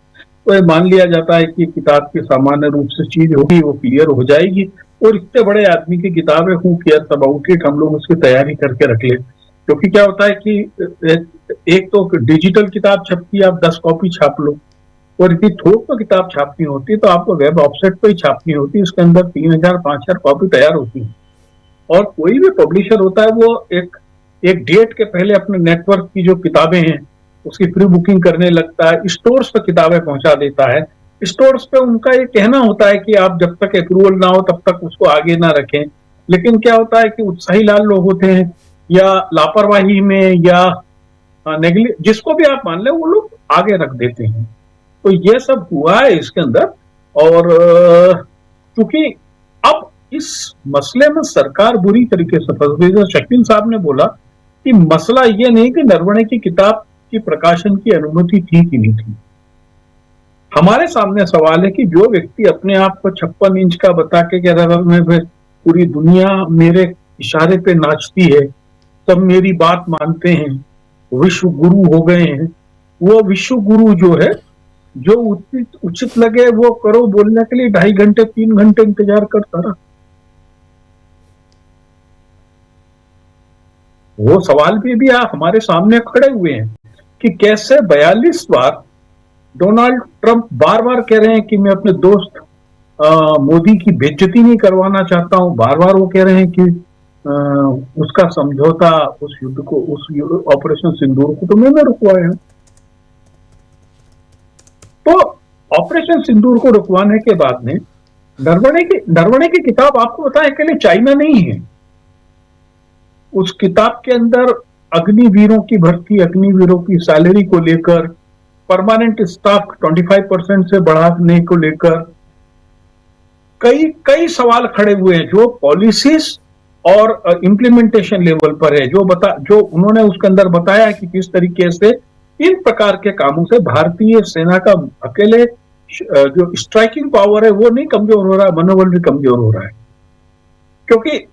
तो ये मान लिया जाता है कि किताब की सामान्य रूप से चीज होगी वो क्लियर हो जाएगी, और इतने बड़े आदमी की किताब है, हु केयर्स अबाउट इट, हम लोग उसकी तैयारी करके रख ले। क्योंकि क्या होता है कि एक तो डिजिटल किताब छपती है, आप 10 कॉपी छाप लो, और यदि थोक में किताब छापनी होती है तो आपको वेब ऑफसेट पर ही छापनी होती है, इसके अंदर 3000-5000 कॉपी तैयार होती है। और कोई भी पब्लिशर होता है वो एक डेट के पहले अपने नेटवर्क की जो किताबें हैं उसकी प्री बुकिंग करने लगता है, स्टोर्स पे किताबें पहुंचा देता है। स्टोर्स पे उनका ये कहना होता है कि आप जब तक अप्रूवल ना हो तब तक उसको आगे ना रखें, लेकिन क्या होता है कि उत्साही लाल लोग होते हैं या लापरवाही में या जिसको भी आप मान लें वो लोग आगे रख देते हैं। तो ये सब हुआ है इसके अंदर। और क्योंकि अब इस मसले में सरकार बुरी तरीके से फंस गई। तो शकील साहब ने बोला कि मसला ये नहीं कि नरवणे की किताब की प्रकाशन की अनुमति थी कि नहीं थी। हमारे सामने सवाल है कि जो व्यक्ति अपने आप को 56 इंच का बता के कह रहा है पूरी दुनिया मेरे इशारे पे नाचती है, सब मेरी बात मानते हैं, विश्व गुरु हो गए हैं, वो विश्व गुरु जो है जो उचित लगे वो करो बोलने के लिए 2.5 घंटे 3 घंटे इंतजार करता रहा। वो सवाल भी हमारे सामने खड़े हुए हैं कि कैसे 42 बार डोनाल्ड ट्रंप बार बार कह रहे हैं कि मैं अपने दोस्त मोदी की बेइज्जती नहीं करवाना चाहता हूं, बार बार वो कह रहे हैं कि उसका समझौता, उस युद्ध को, ऑपरेशन सिंदूर को तो मैंने रुकवाया। तो ऑपरेशन सिंदूर को रुकवाने के बाद में नरवणे की किताब आपको बताएं अकेले चाइना नहीं है। उस किताब के अंदर अग्निवीरों की भर्ती, अग्निवीरों की सैलरी को लेकर, परमानेंट स्टाफ 25% से बढ़ाने को लेकर कई सवाल खड़े हुए हैं, जो पॉलिसीज और इम्प्लीमेंटेशन लेवल पर है, जो उन्होंने उसके अंदर बताया कि किस तरीके से इन प्रकार के कामों से भारतीय सेना का अकेले जो स्ट्राइकिंग पावर है वो नहीं कमजोर हो रहा है, मनोबल भी कमजोर हो रहा है। क्योंकि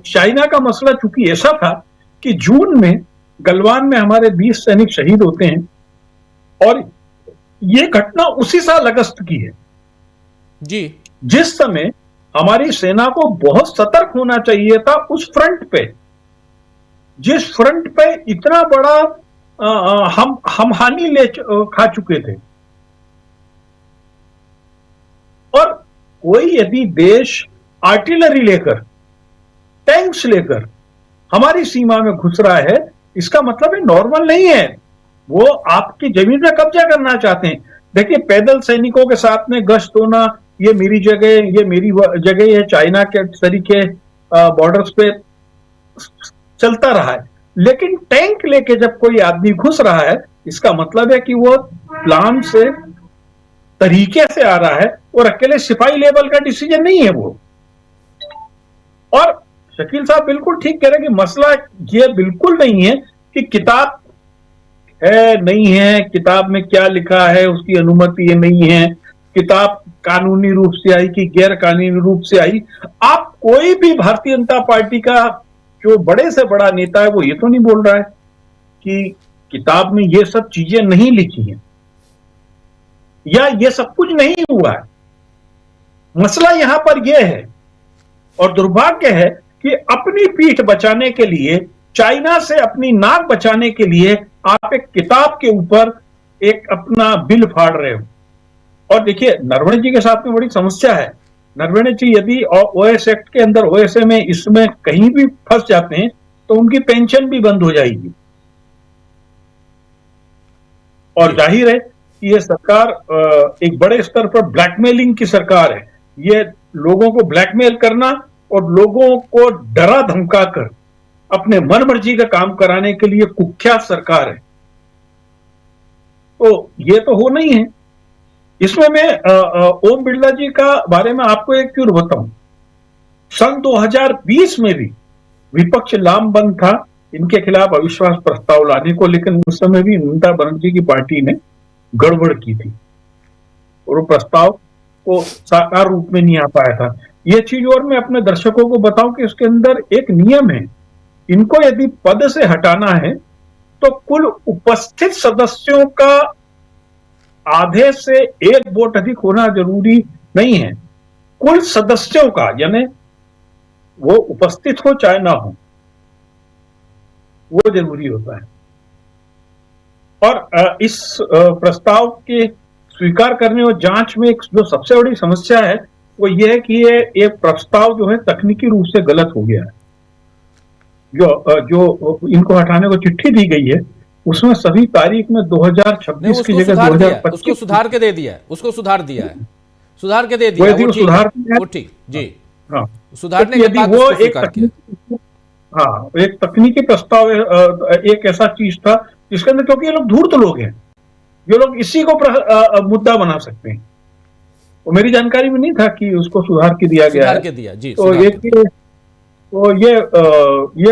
चाइना का मसला चूंकि ऐसा था कि जून में गलवान में हमारे 20 सैनिक शहीद होते हैं, और ये घटना उसी साल अगस्त की है जी, जिस समय हमारी सेना को बहुत सतर्क होना चाहिए था उस फ्रंट पे, जिस फ्रंट पे इतना बड़ा हम हानि खा चुके थे। और कोई यदि देश आर्टिलरी लेकर, टैंक्स लेकर हमारी सीमा में घुस रहा है, इसका मतलब है नॉर्मल नहीं है, वो आपकी जमीन पे कब्जा करना चाहते हैं। देखिए, पैदल सैनिकों के साथ में गश्त होना, ये मेरी जगह, ये मेरी जगह है, चाइना के तरीके बॉर्डर्स पे चलता रहा है। लेकिन टैंक लेके जब कोई आदमी घुस रहा है, इसका मतलब है कि वो प्लान से, तरीके से आ रहा है, और अकेले सिपाही लेवल का डिसीजन नहीं है वो। और शकील साहब बिल्कुल ठीक कह रहे हैं कि मसला ये बिल्कुल नहीं है कि किताब है नहीं है, किताब में क्या लिखा है उसकी अनुमति ये नहीं है, किताब कानूनी रूप से आई कि गैर कानूनी रूप से आई। आप कोई भी भारतीय जनता पार्टी का जो बड़े से बड़ा नेता है वो ये तो नहीं बोल रहा है कि किताब में ये सब चीजें नहीं लिखी हैं या ये सब कुछ नहीं हुआ है। मसला यहां पर यह है, और दुर्भाग्य है कि अपनी पीठ बचाने के लिए, चाइना से अपनी नाक बचाने के लिए आप एक किताब के ऊपर एक अपना बिल फाड़ रहे हो। और देखिए, नरवणे जी के साथ में बड़ी समस्या है। नरवणे जी यदि ओएस एक्ट के अंदर, ओएसए में, इसमें कहीं भी फंस जाते हैं तो उनकी पेंशन भी बंद हो जाएगी। और जाहिर है कि यह सरकार एक बड़े स्तर पर ब्लैकमेलिंग की सरकार है। ये लोगों को ब्लैकमेल करना और लोगों को डरा धमका कर अपने मन मर्जी का काम कराने के लिए कुख्यात सरकार है। तो ये तो हो नहीं है। इसमें मैं ओम बिरला जी का बारे में आपको एक क्यों बताऊं। सन 2020 में भी विपक्ष लामबंद था इनके खिलाफ अविश्वास प्रस्ताव लाने को, लेकिन उस समय भी ममता बनर्जी की पार्टी ने गड़बड़ की थी और वो प्रस्ताव को साकार रूप में नहीं आ पाया था। ये चीज और मैं अपने दर्शकों को बताऊं कि इसके अंदर एक नियम है, इनको यदि पद से हटाना है तो कुल उपस्थित सदस्यों का आधे से एक वोट अधिक होना जरूरी नहीं है, कुल सदस्यों का, यानी वो उपस्थित हो चाहे ना हो, वो जरूरी होता है। और इस प्रस्ताव के स्वीकार करने और जांच में जो सबसे बड़ी समस्या है वो ये है कि ये प्रस्ताव जो है तकनीकी रूप से गलत हो गया है। जो इनको हटाने को चिट्ठी दी गई है उसमें सभी तारीख में 2026 की जगह 2025 उसको सुधार के दे दिया है, उसको सुधार दिया है, सुधार के दे दिया है, वो ठीक जी, हाँ, सुधारने के बाद वो उसको स्वीकार किया। हाँ, एक तकनीकी प्रस्ताव, एक ऐसा चीज था जिसके अंदर, क्योंकि ये लोग धूर्त लोग हैं, ये लोग इसी को मुद्दा बना सकते हैं। वो मेरी जानकारी में नहीं था कि उसको सुधार के दिया गया है। जी, तो ये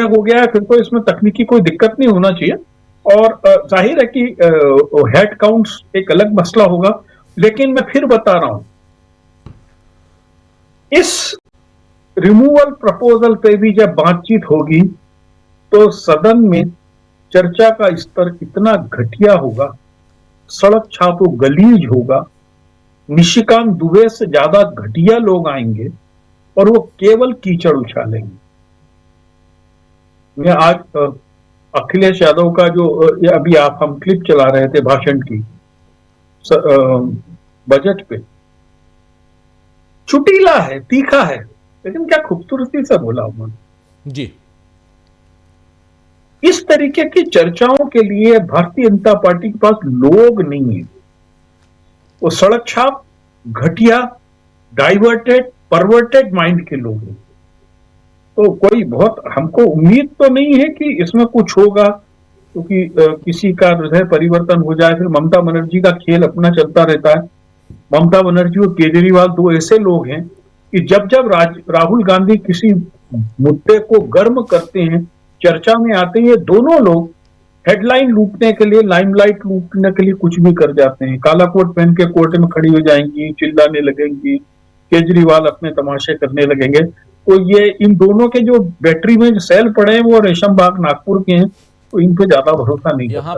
हो गया है। फिर तो इसमें तकनीकी कोई दिक्कत नहीं होना चाहिए। और जाहिर है कि हेड काउंट्स एक अलग मसला होगा, लेकिन मैं फिर बता रहा हूं, इस रिमूवल प्रपोजल पे भी जब बातचीत होगी तो सदन में चर्चा का स्तर इतना घटिया होगा, सड़क छापो गलीज होगा, निशिकांत दुबे से ज्यादा घटिया लोग आएंगे और वो केवल कीचड़ उछालेंगे। मैं आज अखिलेश यादव का जो अभी हम क्लिप चला रहे थे भाषण की बजट पे, चुटीला है, तीखा है, लेकिन क्या खूबसूरती से बोला उन्होंने जी। इस तरीके की चर्चाओं के लिए भारतीय जनता पार्टी के पास लोग नहीं है। वो सड़क छाप, घटिया, डाइवर्टेड, परवर्टेड माइंड के लोग हैं। तो कोई बहुत हमको उम्मीद तो नहीं है कि इसमें कुछ होगा, क्योंकि किसी का हृदय परिवर्तन हो जाए। फिर ममता बनर्जी का खेल अपना चलता रहता है। ममता बनर्जी और केजरीवाल दो ऐसे लोग हैं कि जब जब राहुल गांधी किसी मुद्दे को गर्म करते हैं, चर्चा में आते हैं, ये दोनों लोग हेडलाइन लूटने के लिए, लाइमलाइट लूटने के लिए कुछ भी कर जाते हैं। काला कोट पहन के कोर्ट में खड़ी हो जाएंगी, चिल्लाने लगेंगी, केजरीवाल अपने तमाशे करने लगेंगे। तो ये इन दोनों के जो बैटरी में जो सेल पड़े हैं वो रेशम बाग नागपुर के हैं, तो इन पे ज्यादा भरोसा नहीं। यहाँ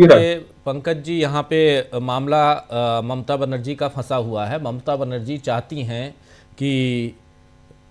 पे पंकज जी, यहाँ पे मामला ममता बनर्जी का फंसा हुआ है। ममता बनर्जी चाहती हैं कि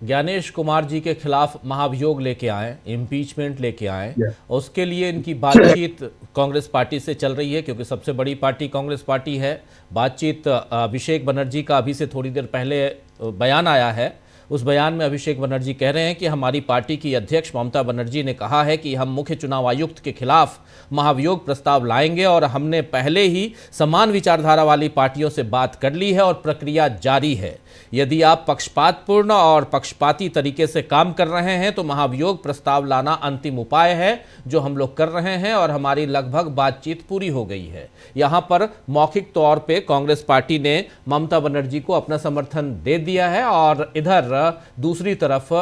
ज्ञानेश कुमार जी के खिलाफ महाभियोग लेके आए, इम्पीचमेंट लेके आए। उसके लिए इनकी बातचीत कांग्रेस पार्टी से चल रही है, क्योंकि सबसे बड़ी पार्टी कांग्रेस पार्टी है। बातचीत अभिषेक बनर्जी का अभी से थोड़ी देर पहले बयान आया है। उस बयान में अभिषेक बनर्जी कह रहे हैं कि हमारी पार्टी की अध्यक्ष ममता बनर्जी ने कहा है कि हम मुख्य चुनाव आयुक्त के खिलाफ महाभियोग प्रस्ताव लाएंगे और हमने पहले ही समान विचारधारा वाली पार्टियों से बात कर ली है और प्रक्रिया जारी है। यदि आप पक्षपातपूर्ण और पक्षपाती तरीके से काम कर रहे हैं तो महाभियोग प्रस्ताव लाना अंतिम उपाय है, जो हम लोग कर रहे हैं और हमारी लगभग बातचीत पूरी हो गई है। यहाँ पर मौखिक तौर पे कांग्रेस पार्टी ने ममता बनर्जी को अपना समर्थन दे दिया है और इधर दूसरी तरफ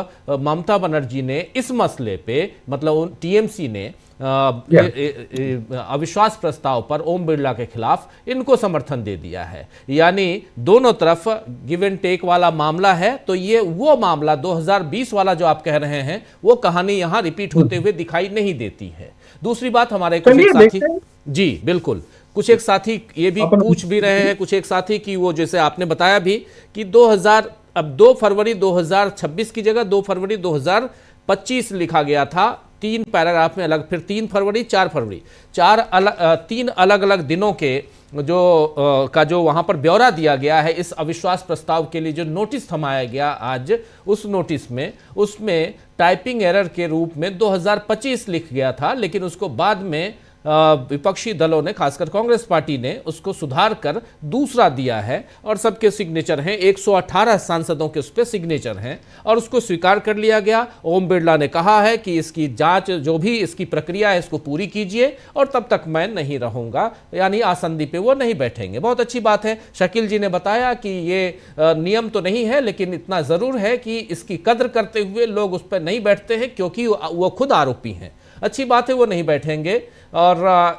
ममता बनर्जी ने इस मसले पे, मतलब टीएमसी ने अविश्वास प्रस्ताव पर ओम बिरला के खिलाफ इनको समर्थन दे दिया है। यानी दोनों तरफ गिव एंड टेक वाला मामला है। तो ये वो मामला 2020 वाला जो आप कह रहे हैं, वो कहानी यहां रिपीट होते हुए दिखाई नहीं देती है। दूसरी बात, हमारे कुछ एक साथी, जी बिल्कुल, कुछ एक साथी ये भी पूछ भी रहे हैं, कुछ एक साथी की वो जैसे आपने बताया भी कि 2 फरवरी 2026 की जगह 2 फरवरी 2025 लिखा गया था 3 पैराग्राफ में अलग, फिर 3 फरवरी 4 फरवरी, 3 अलग अलग दिनों के जो वहां पर ब्यौरा दिया गया है। इस अविश्वास प्रस्ताव के लिए जो नोटिस थमाया गया आज, उस नोटिस में उसमें टाइपिंग एरर के रूप में 2025 लिख गया था, लेकिन उसको बाद में विपक्षी दलों ने, खासकर कांग्रेस पार्टी ने उसको सुधार कर दूसरा दिया है और सबके सिग्नेचर हैं, 118 सांसदों के उस पर सिग्नेचर हैं और उसको स्वीकार कर लिया गया। ओम बिरला ने कहा है कि इसकी जांच, जो भी इसकी प्रक्रिया है, इसको पूरी कीजिए और तब तक मैं नहीं रहूंगा, यानी आसंदी पे वो नहीं बैठेंगे। बहुत अच्छी बात है। शकील जी ने बताया कि ये नियम तो नहीं है, लेकिन इतना जरूर है कि इसकी कद्र करते हुए लोग उस पर नहीं बैठते हैं, क्योंकि वो खुद आरोपी हैं। अच्छी बात है, वो नहीं बैठेंगे और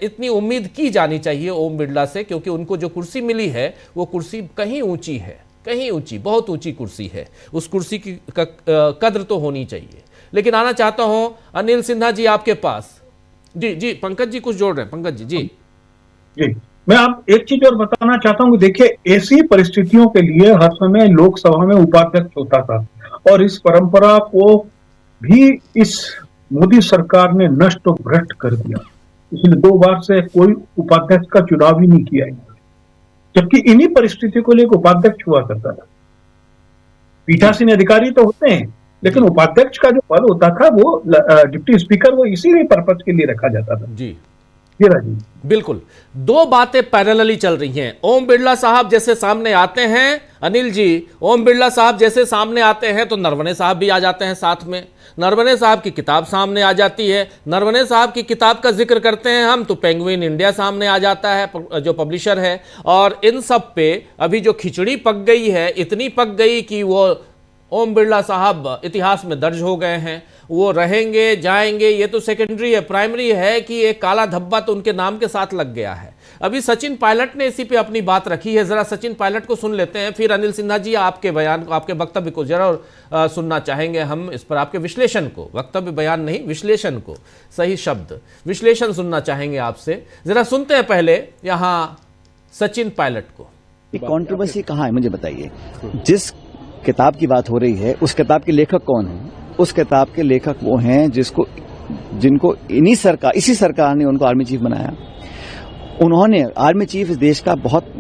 इतनी उम्मीद की जानी चाहिए ओम बिरला से, क्योंकि उनको जो कुर्सी मिली है वो कुर्सी कहीं ऊंची है, कहीं ऊंची, बहुत ऊंची कुर्सी है। उस कुर्सी की कद्र तो होनी चाहिए। लेकिन आना चाहता हूं अनिल सिन्हा जी आपके पास। जी पंकज जी कुछ जोड़ रहे हैं। पंकज जी मैं आप एक चीज और बताना चाहता हूं कि देखिए, ऐसी परिस्थितियों के लिए हर समय लोकसभा में उपाध्यक्ष होता था और इस परंपरा को भी इस मोदी सरकार ने नष्ट और भ्रष्ट कर दिया। इसलिए 2 बार से कोई उपाध्यक्ष का चुनाव ही नहीं किया, जबकि इन्हीं परिस्थिति को लेकर उपाध्यक्ष हुआ करता था। पीठासीन अधिकारी तो होते हैं, लेकिन उपाध्यक्ष का जो पद होता था वो डिप्टी स्पीकर, वो इसी पर्पज के लिए रखा जाता था। जी बिल्कुल। 2 बातें पैरेलली चल रही हैं। ओम बिरला साहब जैसे सामने आते हैं, अनिल जी, ओम बिरला साहब जैसे सामने आते हैं तो नरवणे साहब भी आ जाते हैं साथ में। नरवणे साहब की किताब सामने आ जाती है। नरवणे साहब की किताब का जिक्र करते हैं हम तो पेंगुइन इंडिया सामने आ जाता है, जो पब्लिशर है। और इन सब पे अभी जो खिचड़ी पक गई है, इतनी पक गई कि वो ओम बिरला साहब इतिहास में दर्ज हो गए हैं। वो रहेंगे, जाएंगे, ये तो सेकेंडरी है। प्राइमरी है कि एक काला धब्बा तो उनके नाम के साथ लग गया है। अभी सचिन पायलट ने इसी पे अपनी बात रखी है, जरा सचिन पायलट को सुन लेते हैं, फिर अनिल सिन्हा जी आपके बयान को, आपके वक्तव्य को जरा सुनना चाहेंगे हम इस पर, आपके विश्लेषण को, वक्तव्य बयान नहीं, विश्लेषण को, सही शब्द विश्लेषण सुनना चाहेंगे आपसे। जरा सुनते हैं पहले यहाँ सचिन पायलट को। कंट्रोवर्सी कहाँ है मुझे बताइए। जिस किताब की बात हो रही है उस किताब के लेखक कौन है? उस किताब के लेखक वो हैं जिनको इसी सरकार ने उनको आर्मी चीफ बनाया। उन्होंने, आर्मी चीफ इस देश का बहुत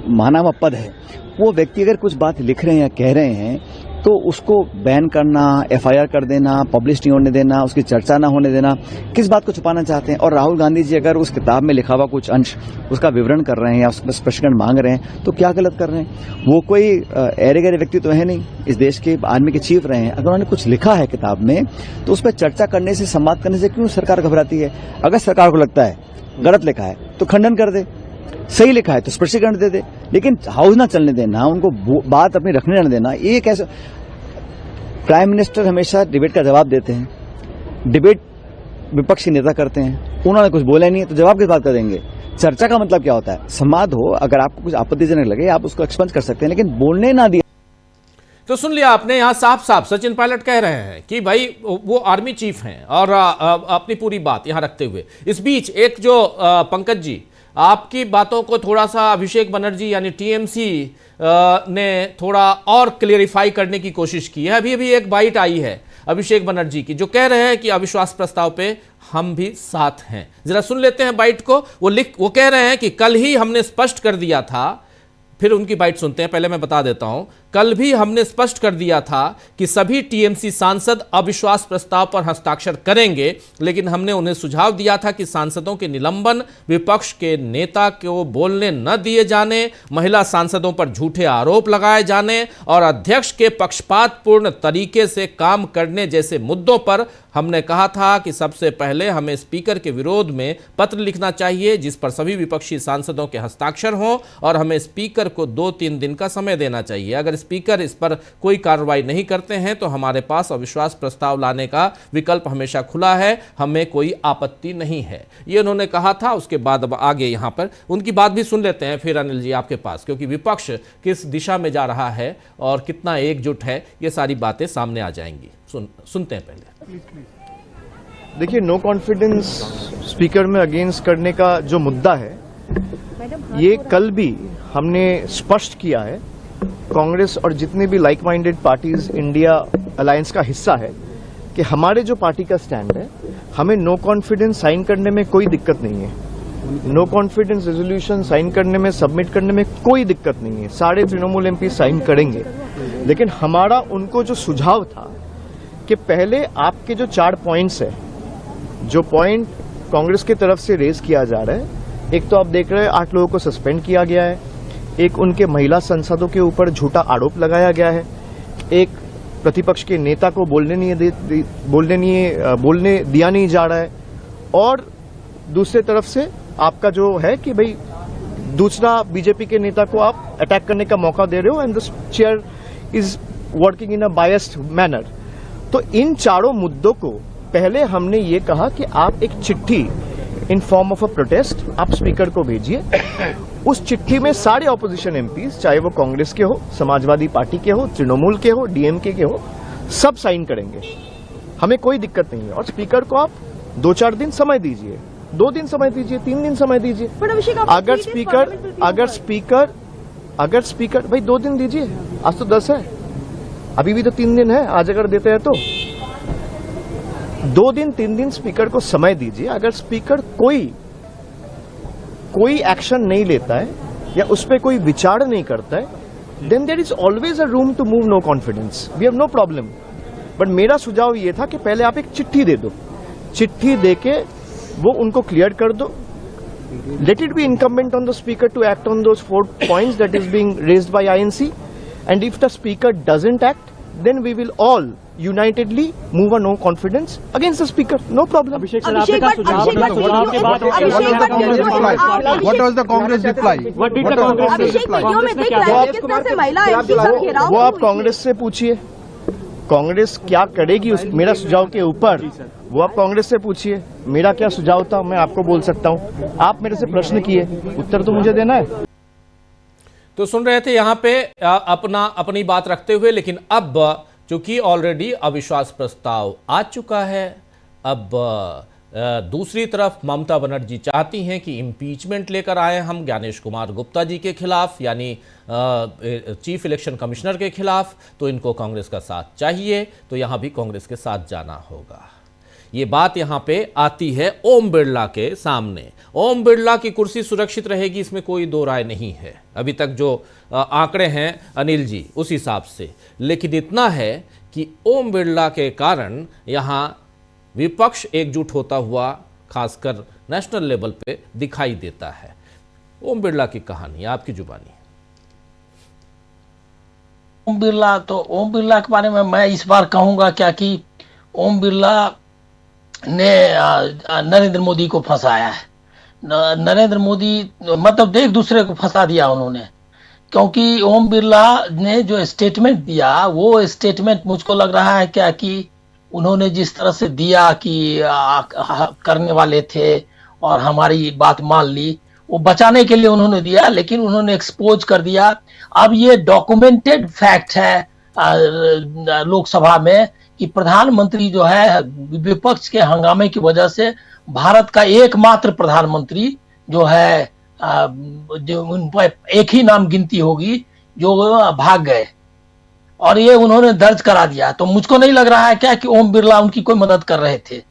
माना हुआ पद है। वो व्यक्ति अगर कुछ बात लिख रहे हैं या कह रहे हैं तो उसको बैन करना, एफआईआर कर देना, पब्लिश नहीं होने देना, उसकी चर्चा ना होने देना, किस बात को छुपाना चाहते हैं? और राहुल गांधी जी अगर उस किताब में लिखा हुआ कुछ अंश उसका विवरण कर रहे हैं या उस पर स्पष्टीकरण मांग रहे हैं तो क्या गलत कर रहे हैं? वो कोई ऐरे गहरे व्यक्ति तो है नहीं, इस देश के आर्मी के चीफ रहे हैं। अगर उन्होंने कुछ लिखा है किताब में तो उस पर चर्चा करने से, संवाद करने से क्यों सरकार घबराती है? अगर सरकार को लगता है गलत लिखा है तो खंडन कर दे, सही लिखा है तो स्पष्टीकरण दे दे, लेकिन हाउस ना चलने देना, उनको बात अपनी रखने न देना, ये कैसे? प्राइम मिनिस्टर हमेशा डिबेट का जवाब देते हैं, डिबेट विपक्ष के नेता करते हैं, उन्होंने कुछ बोला नहीं है तो जवाब किस बात का देंगे? चर्चा का मतलब क्या होता है? संवाद हो, अगर आपको कुछ आपत्तिजनक लगे आप उसको एक्सपंज कर सकते हैं, लेकिन बोलने ना दिया। तो सुन लिया आपने, यहां साफ साफ सचिन पायलट कह रहे हैं कि भाई वो आर्मी चीफ हैं और अपनी पूरी बात यहां रखते हुए, इस बीच एक जो पंकज जी आपकी बातों को थोड़ा सा अभिषेक बनर्जी यानी टीएमसी ने थोड़ा और क्लियरिफाई करने की कोशिश की है। अभी एक बाइट आई है अभिषेक बनर्जी की जो कह रहे हैं कि अविश्वास प्रस्ताव पे हम भी साथ हैं। जरा सुन लेते हैं बाइट को। वो कह रहे हैं कि कल ही हमने स्पष्ट कर दिया था, फिर उनकी बाइट सुनते हैं, पहले मैं बता देता हूं। कल भी हमने स्पष्ट कर दिया था कि सभी टीएमसी सांसद अविश्वास प्रस्ताव पर हस्ताक्षर करेंगे, लेकिन हमने उन्हें सुझाव दिया था कि सांसदों के निलंबन, विपक्ष के नेता को बोलने न दिए जाने, महिला सांसदों पर झूठे आरोप लगाए जाने और अध्यक्ष के पक्षपातपूर्ण तरीके से काम करने जैसे मुद्दों पर हमने कहा था कि सबसे पहले हमें स्पीकर के विरोध में पत्र लिखना चाहिए जिस पर सभी विपक्षी सांसदों के हस्ताक्षर हों और हमें स्पीकर को 2-3 दिन का समय देना चाहिए। अगर स्पीकर इस पर कोई कार्रवाई नहीं करते हैं तो हमारे पास अविश्वास प्रस्ताव लाने का विकल्प हमेशा खुला है, हमें कोई आपत्ति नहीं है, ये उन्होंने कहा था। उसके बाद अब आगे यहां पर उनकी बात भी सुन लेते हैं फिर अनिल जी आपके पास, क्योंकि विपक्ष किस दिशा में जा रहा है और कितना एकजुट है, ये सारी बातें सामने आ जाएंगी। सुनते हैं पहले। देखिए, नो कॉन्फिडेंस स्पीकर में अगेंस्ट करने का जो मुद्दा है ये कल भी हमने स्पष्ट किया है। कांग्रेस और जितने भी like minded parties India alliance का हिस्सा है कि हमारे जो पार्टी का स्टैंड है, हमें नो कॉन्फिडेंस साइन करने में कोई दिक्कत नहीं है। नो कॉन्फिडेंस रेजोल्यूशन साइन करने में, सबमिट करने में कोई दिक्कत नहीं है। सारे तृणमूल एमपी साइन करेंगे, लेकिन हमारा उनको जो सुझाव था कि पहले आपके जो 4 पॉइंट्स है, जो पॉइंट कांग्रेस की तरफ से रेज किया जा रहा है, एक तो आप देख रहे हैं 8 लोगों को सस्पेंड किया गया है, एक उनके महिला सांसदों के ऊपर झूठा आरोप लगाया गया है, एक प्रतिपक्ष के नेता को बोलने दिया नहीं जा रहा है, और दूसरे तरफ से आपका जो है कि भाई दूसरा बीजेपी के नेता को आप अटैक करने का मौका दे रहे हो and the chair is working in a biased manner. तो इन चारों मुद्दों को पहले हमने ये कहा कि आप एक चिट्ठी in form of a protest आप स्पीकर को भेजिए। उस चिट्ठी में सारे ऑपोजिशन एमपीज, चाहे वो कांग्रेस के हो, समाजवादी पार्टी के हो, तृणमूल के हो, डीएमके के हो, सब साइन करेंगे, हमें कोई दिक्कत नहीं है। और स्पीकर को आप 2-4 दिन समय दीजिए, 2 दिन समय दीजिए, 3 दिन समय दीजिए। अगर स्पीकर भाई 2 दिन दीजिए, आज तो 10 है, अभी भी तो 3 दिन है, आज अगर देते हैं तो 2 दिन 3 दिन स्पीकर को समय दीजिए। अगर स्पीकर कोई एक्शन नहीं लेता है या उस पर कोई विचार नहीं करता है, then there is always a room to move no confidence, we have no problem. But मेरा सुझाव ये था कि पहले आप एक चिट्ठी दे दो, चिट्ठी देके वो उनको क्लियर कर दो। Let it be incumbent on the speaker to act on those 4 points that is being raised by INC, and if the speaker doesn't act, then we will all unitedly move a no confidence against the speaker, no problem. Abhishek sir, आपने क्या सुझाव What was the Congress reply? What did the Congress reply? वो आप कांग्रेस से पूछिए, कांग्रेस क्या करेगी उस मेरा सुझाव के ऊपर, वो आप कांग्रेस से पूछिए। मेरा क्या सुझाव था मैं आपको बोल सकता हूँ, आप मेरे से प्रश्न किए, उत्तर तो मुझे देना है। तो सुन रहे थे यहां पे अपनी बात रखते हुए, लेकिन अब चूंकि ऑलरेडी अविश्वास प्रस्ताव आ चुका है, अब दूसरी तरफ ममता बनर्जी चाहती हैं कि इम्पीचमेंट लेकर आए हम ज्ञानेश कुमार गुप्ता जी के खिलाफ, यानी चीफ इलेक्शन कमिश्नर के खिलाफ, तो इनको कांग्रेस का साथ चाहिए, तो यहां भी कांग्रेस के साथ जाना होगा। ये बात यहां पे आती है ओम बिरला के सामने। ओम बिरला की कुर्सी सुरक्षित रहेगी, इसमें कोई दो राय नहीं है, अभी तक जो आंकड़े हैं अनिल जी उस हिसाब से। लेकिन इतना है कि ओम बिरला के कारण यहां विपक्ष एकजुट होता हुआ खासकर नेशनल लेवल पे दिखाई देता है। ओम बिरला की कहानी आपकी जुबानी। ओम बिरला के बारे में मैं इस बार कहूंगा क्या कि ओम बिरला ने नरेंद्र मोदी को फंसाया है। नरेंद्र मोदी मतलब एक दूसरे को फंसा दिया उन्होंने, क्योंकि ओम बिरला ने जो स्टेटमेंट दिया वो स्टेटमेंट मुझको लग रहा है क्या कि उन्होंने जिस तरह से दिया कि करने वाले थे और हमारी बात मान ली, वो बचाने के लिए उन्होंने दिया, लेकिन उन्होंने एक्सपोज कर दिया। अब ये डॉक्यूमेंटेड फैक्ट है लोकसभा में कि प्रधानमंत्री जो है विपक्ष के हंगामे की वजह से भारत का एकमात्र प्रधानमंत्री जो है जो उन पर एक ही नाम गिनती होगी जो भाग गए, और ये उन्होंने दर्ज करा दिया। तो मुझको नहीं लग रहा है क्या कि ओम बिरला उनकी कोई मदद कर रहे थे।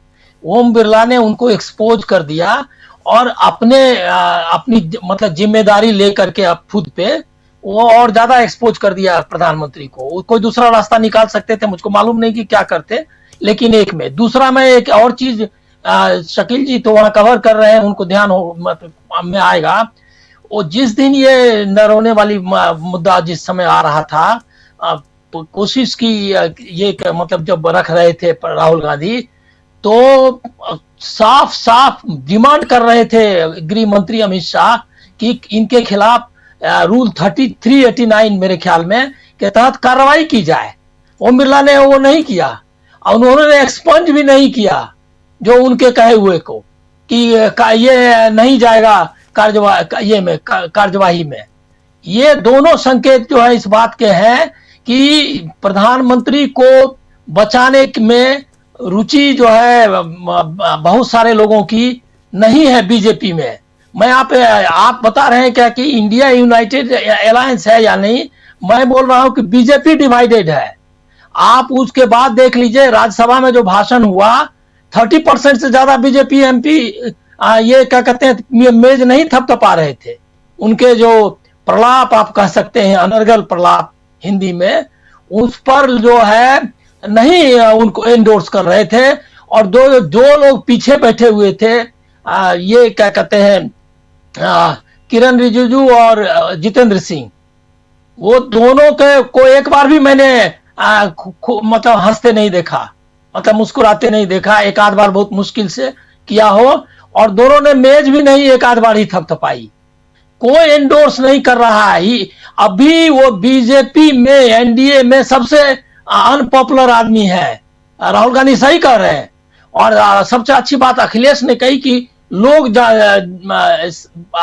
ओम बिरला ने उनको एक्सपोज कर दिया और अपनी मतलब जिम्मेदारी लेकर के अब खुद पे वो और ज्यादा एक्सपोज कर दिया प्रधानमंत्री को। कोई दूसरा रास्ता निकाल सकते थे, मुझको मालूम नहीं कि क्या करते, लेकिन एक में दूसरा में एक और चीज शकील जी तो वहां कवर कर रहे हैं, उनको ध्यान मतलब में आएगा। वो जिस दिन ये नरोने वाली मुद्दा जिस समय आ रहा था, कोशिश की ये मतलब जब रख रहे थे राहुल गांधी, तो साफ साफ डिमांड कर रहे थे गृह मंत्री अमित शाह कि इनके खिलाफ रूल 389 मेरे ख्याल में के तहत कार्रवाई की जाए। ओम बिरला ने वो नहीं किया और उन्होंने एक्सपंज भी नहीं किया जो उनके कहे हुए को कि ये नहीं जाएगा कार्यवाही में। ये दोनों संकेत जो है इस बात के हैं कि प्रधानमंत्री को बचाने में रुचि जो है बहुत सारे लोगों की नहीं है बीजेपी में। मैं आप बता रहे हैं क्या कि इंडिया यूनाइटेड अलायंस है या नहीं, मैं बोल रहा हूं कि बीजेपी डिवाइडेड है। आप उसके बाद देख लीजिए राज्यसभा में जो भाषण हुआ 30% से ज्यादा बीजेपी एमपी ये क्या कहते हैं मेज नहीं थपथपा रहे थे। उनके जो प्रलाप आप कह सकते हैं अनर्गल प्रलाप हिंदी में, उस पर जो है नहीं उनको एंडोर्स कर रहे थे। और दो लोग पीछे बैठे हुए थे, ये क्या कहते हैं किरण रिजिजू और जितेंद्र सिंह, वो दोनों को एक बार भी मैंने मतलब हंसते नहीं देखा, मतलब मुस्कुराते नहीं देखा। एक आध बार बहुत मुश्किल से किया हो, और दोनों ने मेज भी नहीं एक आध बार ही थपथपाई। कोई एंडोर्स नहीं कर रहा है। अभी वो बीजेपी में एनडीए में सबसे अनपॉपुलर आदमी है। राहुल गांधी सही कह रहे हैं। और सबसे अच्छी बात अखिलेश ने कही कि लोग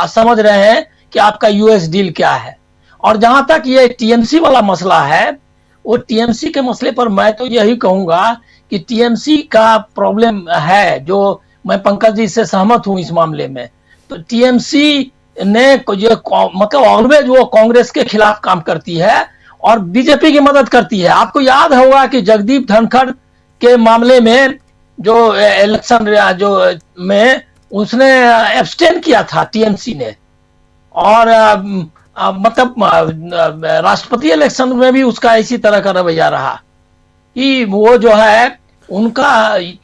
समझ रहे हैं कि आपका यूएस डील क्या है। और जहां तक ये टीएमसी वाला मसला है, वो टीएमसी के मसले पर मैं तो यही कहूंगा कि टीएमसी का प्रॉब्लम है, जो मैं पंकज जी से सहमत हूं इस मामले में। तो टीएमसी ने जो मतलब ऑलवेज वो कांग्रेस के खिलाफ काम करती है और बीजेपी की मदद करती है। आपको याद होगा कि जगदीप धनखड़ के मामले में जो इलेक्शन जो में उसने एब्सटेन किया था टीएमसी ने, और मतलब राष्ट्रपति इलेक्शन में भी उसका इसी तरह का रवैया रहा कि वो जो है उनका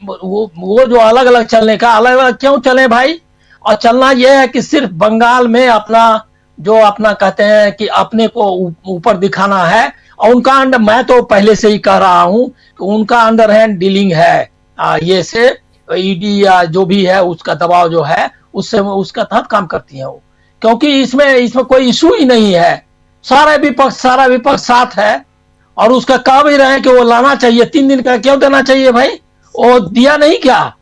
वो जो अलग अलग चलने का, अलग अलग क्यों चले भाई। और चलना यह है कि सिर्फ बंगाल में अपना कहते हैं कि अपने को ऊपर दिखाना है। और उनका मैं तो पहले से ही कह रहा हूं कि उनका अंडर हैंड डीलिंग है ये से ईडी या जो भी है उसका दबाव जो है उससे उसका तहत काम करती है वो, क्योंकि इसमें कोई इशू ही नहीं है। सारा विपक्ष साथ है और उसका कह भी रहे हैं कि वो लाना चाहिए। 3 दिन का क्यों देना चाहिए भाई, वो दिया नहीं क्या,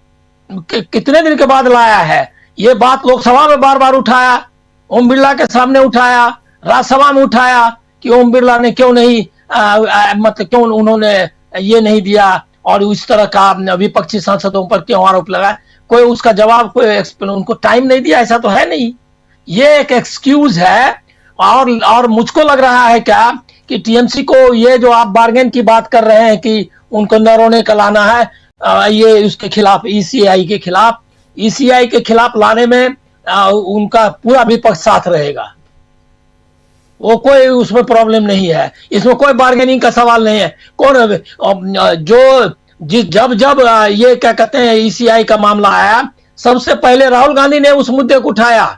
कितने दिन के बाद लाया है। ये बात लोकसभा में बार बार उठाया, ओम बिरला के सामने उठाया, राज्यसभा में उठाया कि ओम बिरला ने क्यों नहीं मतलब क्यों उन्होंने ये नहीं दिया और इस तरह का विपक्षी सांसदों पर क्यों आरोप लगाया। कोई उसका जवाब, कोई उनको टाइम नहीं दिया, ऐसा तो है नहीं। ये एक एक्सक्यूज है। और मुझको लग रहा है क्या कि टीएमसी को ये जो आप बार्गेन की बात कर रहे हैं कि उनको नरोने का लाना है, ये उसके खिलाफ ईसीआई के खिलाफ लाने में उनका पूरा विपक्ष साथ रहेगा। वो कोई उसमें प्रॉब्लम नहीं है, इसमें कोई बार्गेनिंग का सवाल नहीं है। कौन जब ये क्या कहते हैं ईसीआई का मामला आया, सबसे पहले राहुल गांधी ने उस मुद्दे को उठाया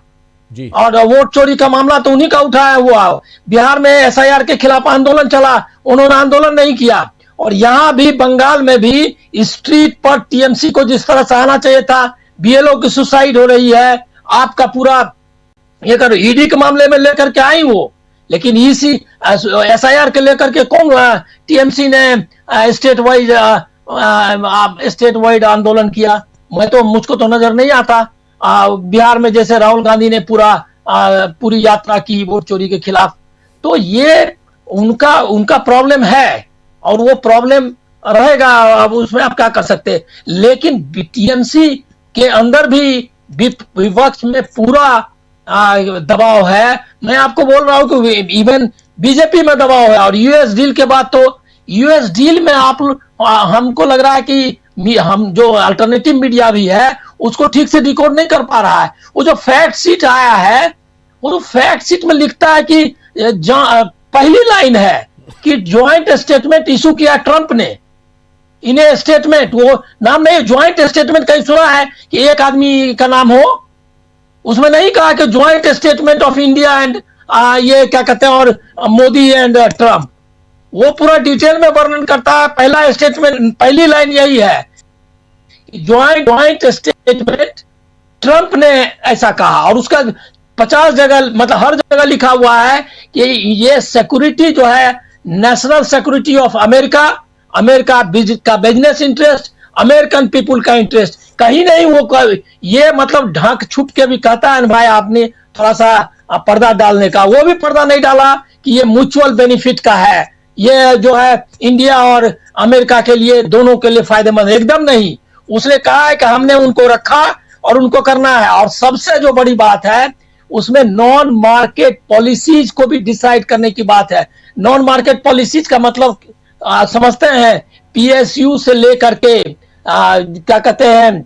जी। और वोट चोरी का मामला तो उन्हीं का उठाया हुआ। बिहार में एसआईआर के खिलाफ आंदोलन चला, उन्होंने आंदोलन नहीं किया। और यहां भी बंगाल में भी स्ट्रीट पर टीएमसी को जिस तरह से आना चाहिए था, बीएलओ की सुसाइड हो रही है, आपका पूरा ये करो ईडी के मामले में लेकर के आई वो, लेकिन एसआईआर के लेकर के कौन टीएमसी ने स्टेट वाइड आंदोलन किया? मुझको तो नजर नहीं आता। बिहार में जैसे राहुल गांधी ने पूरी यात्रा की वोट चोरी के खिलाफ, तो ये उनका प्रॉब्लम है और वो प्रॉब्लम रहेगा। अब उसमें आप क्या कर सकते हैं, लेकिन टीएमसी के अंदर भी विपक्ष में पूरा दबाव है। मैं आपको बोल रहा हूं कि इवन बीजेपी में दबाव है। और यूएस डील के बाद तो यूएस डील में हमको लग रहा है कि हम जो अल्टरनेटिव मीडिया भी है उसको ठीक से डिकोड नहीं कर पा रहा है। वो जो फैक्ट शीट आया है, वो तो फैक्ट शीट में लिखता है कि पहली लाइन है कि ज्वाइंट स्टेटमेंट इशू किया ट्रंप ने। इन्हें स्टेटमेंट, वो नाम नहीं, ज्वाइंट स्टेटमेंट कहीं सुना है कि एक आदमी का नाम हो? उसमें नहीं कहा कि joint statement of India and ये क्या कहते हैं और मोदी एंड ट्रंप। वो पूरा डिटेल में वर्णन करता है। पहला स्टेटमेंट, पहली लाइन यही है, ज्वाइंट स्टेटमेंट ट्रंप ने ऐसा कहा। और उसका 50 जगह, मतलब हर जगह लिखा हुआ है कि ये सिक्योरिटी जो है, नेशनल सिक्योरिटी ऑफ अमेरिका का बिजनेस इंटरेस्ट, अमेरिकन पीपुल का इंटरेस्ट, कहीं नहीं वो ये मतलब ढांक छुप के भी कहता है भाई आपने थोड़ा सा पर्दा डालने का। वो भी पर्दा नहीं डाला कि ये म्यूचुअल बेनिफिट का है, ये जो है इंडिया और अमेरिका के लिए, दोनों के लिए फायदेमंद, एकदम नहीं। उसने कहा है कि हमने उनको रखा और उनको करना है। और सबसे जो बड़ी बात है उसमें नॉन मार्केट पॉलिसीज को भी डिसाइड करने की बात है। नॉन मार्केट पॉलिसीज का मतलब समझते हैं, पीएसयू से लेकर के क्या कहते हैं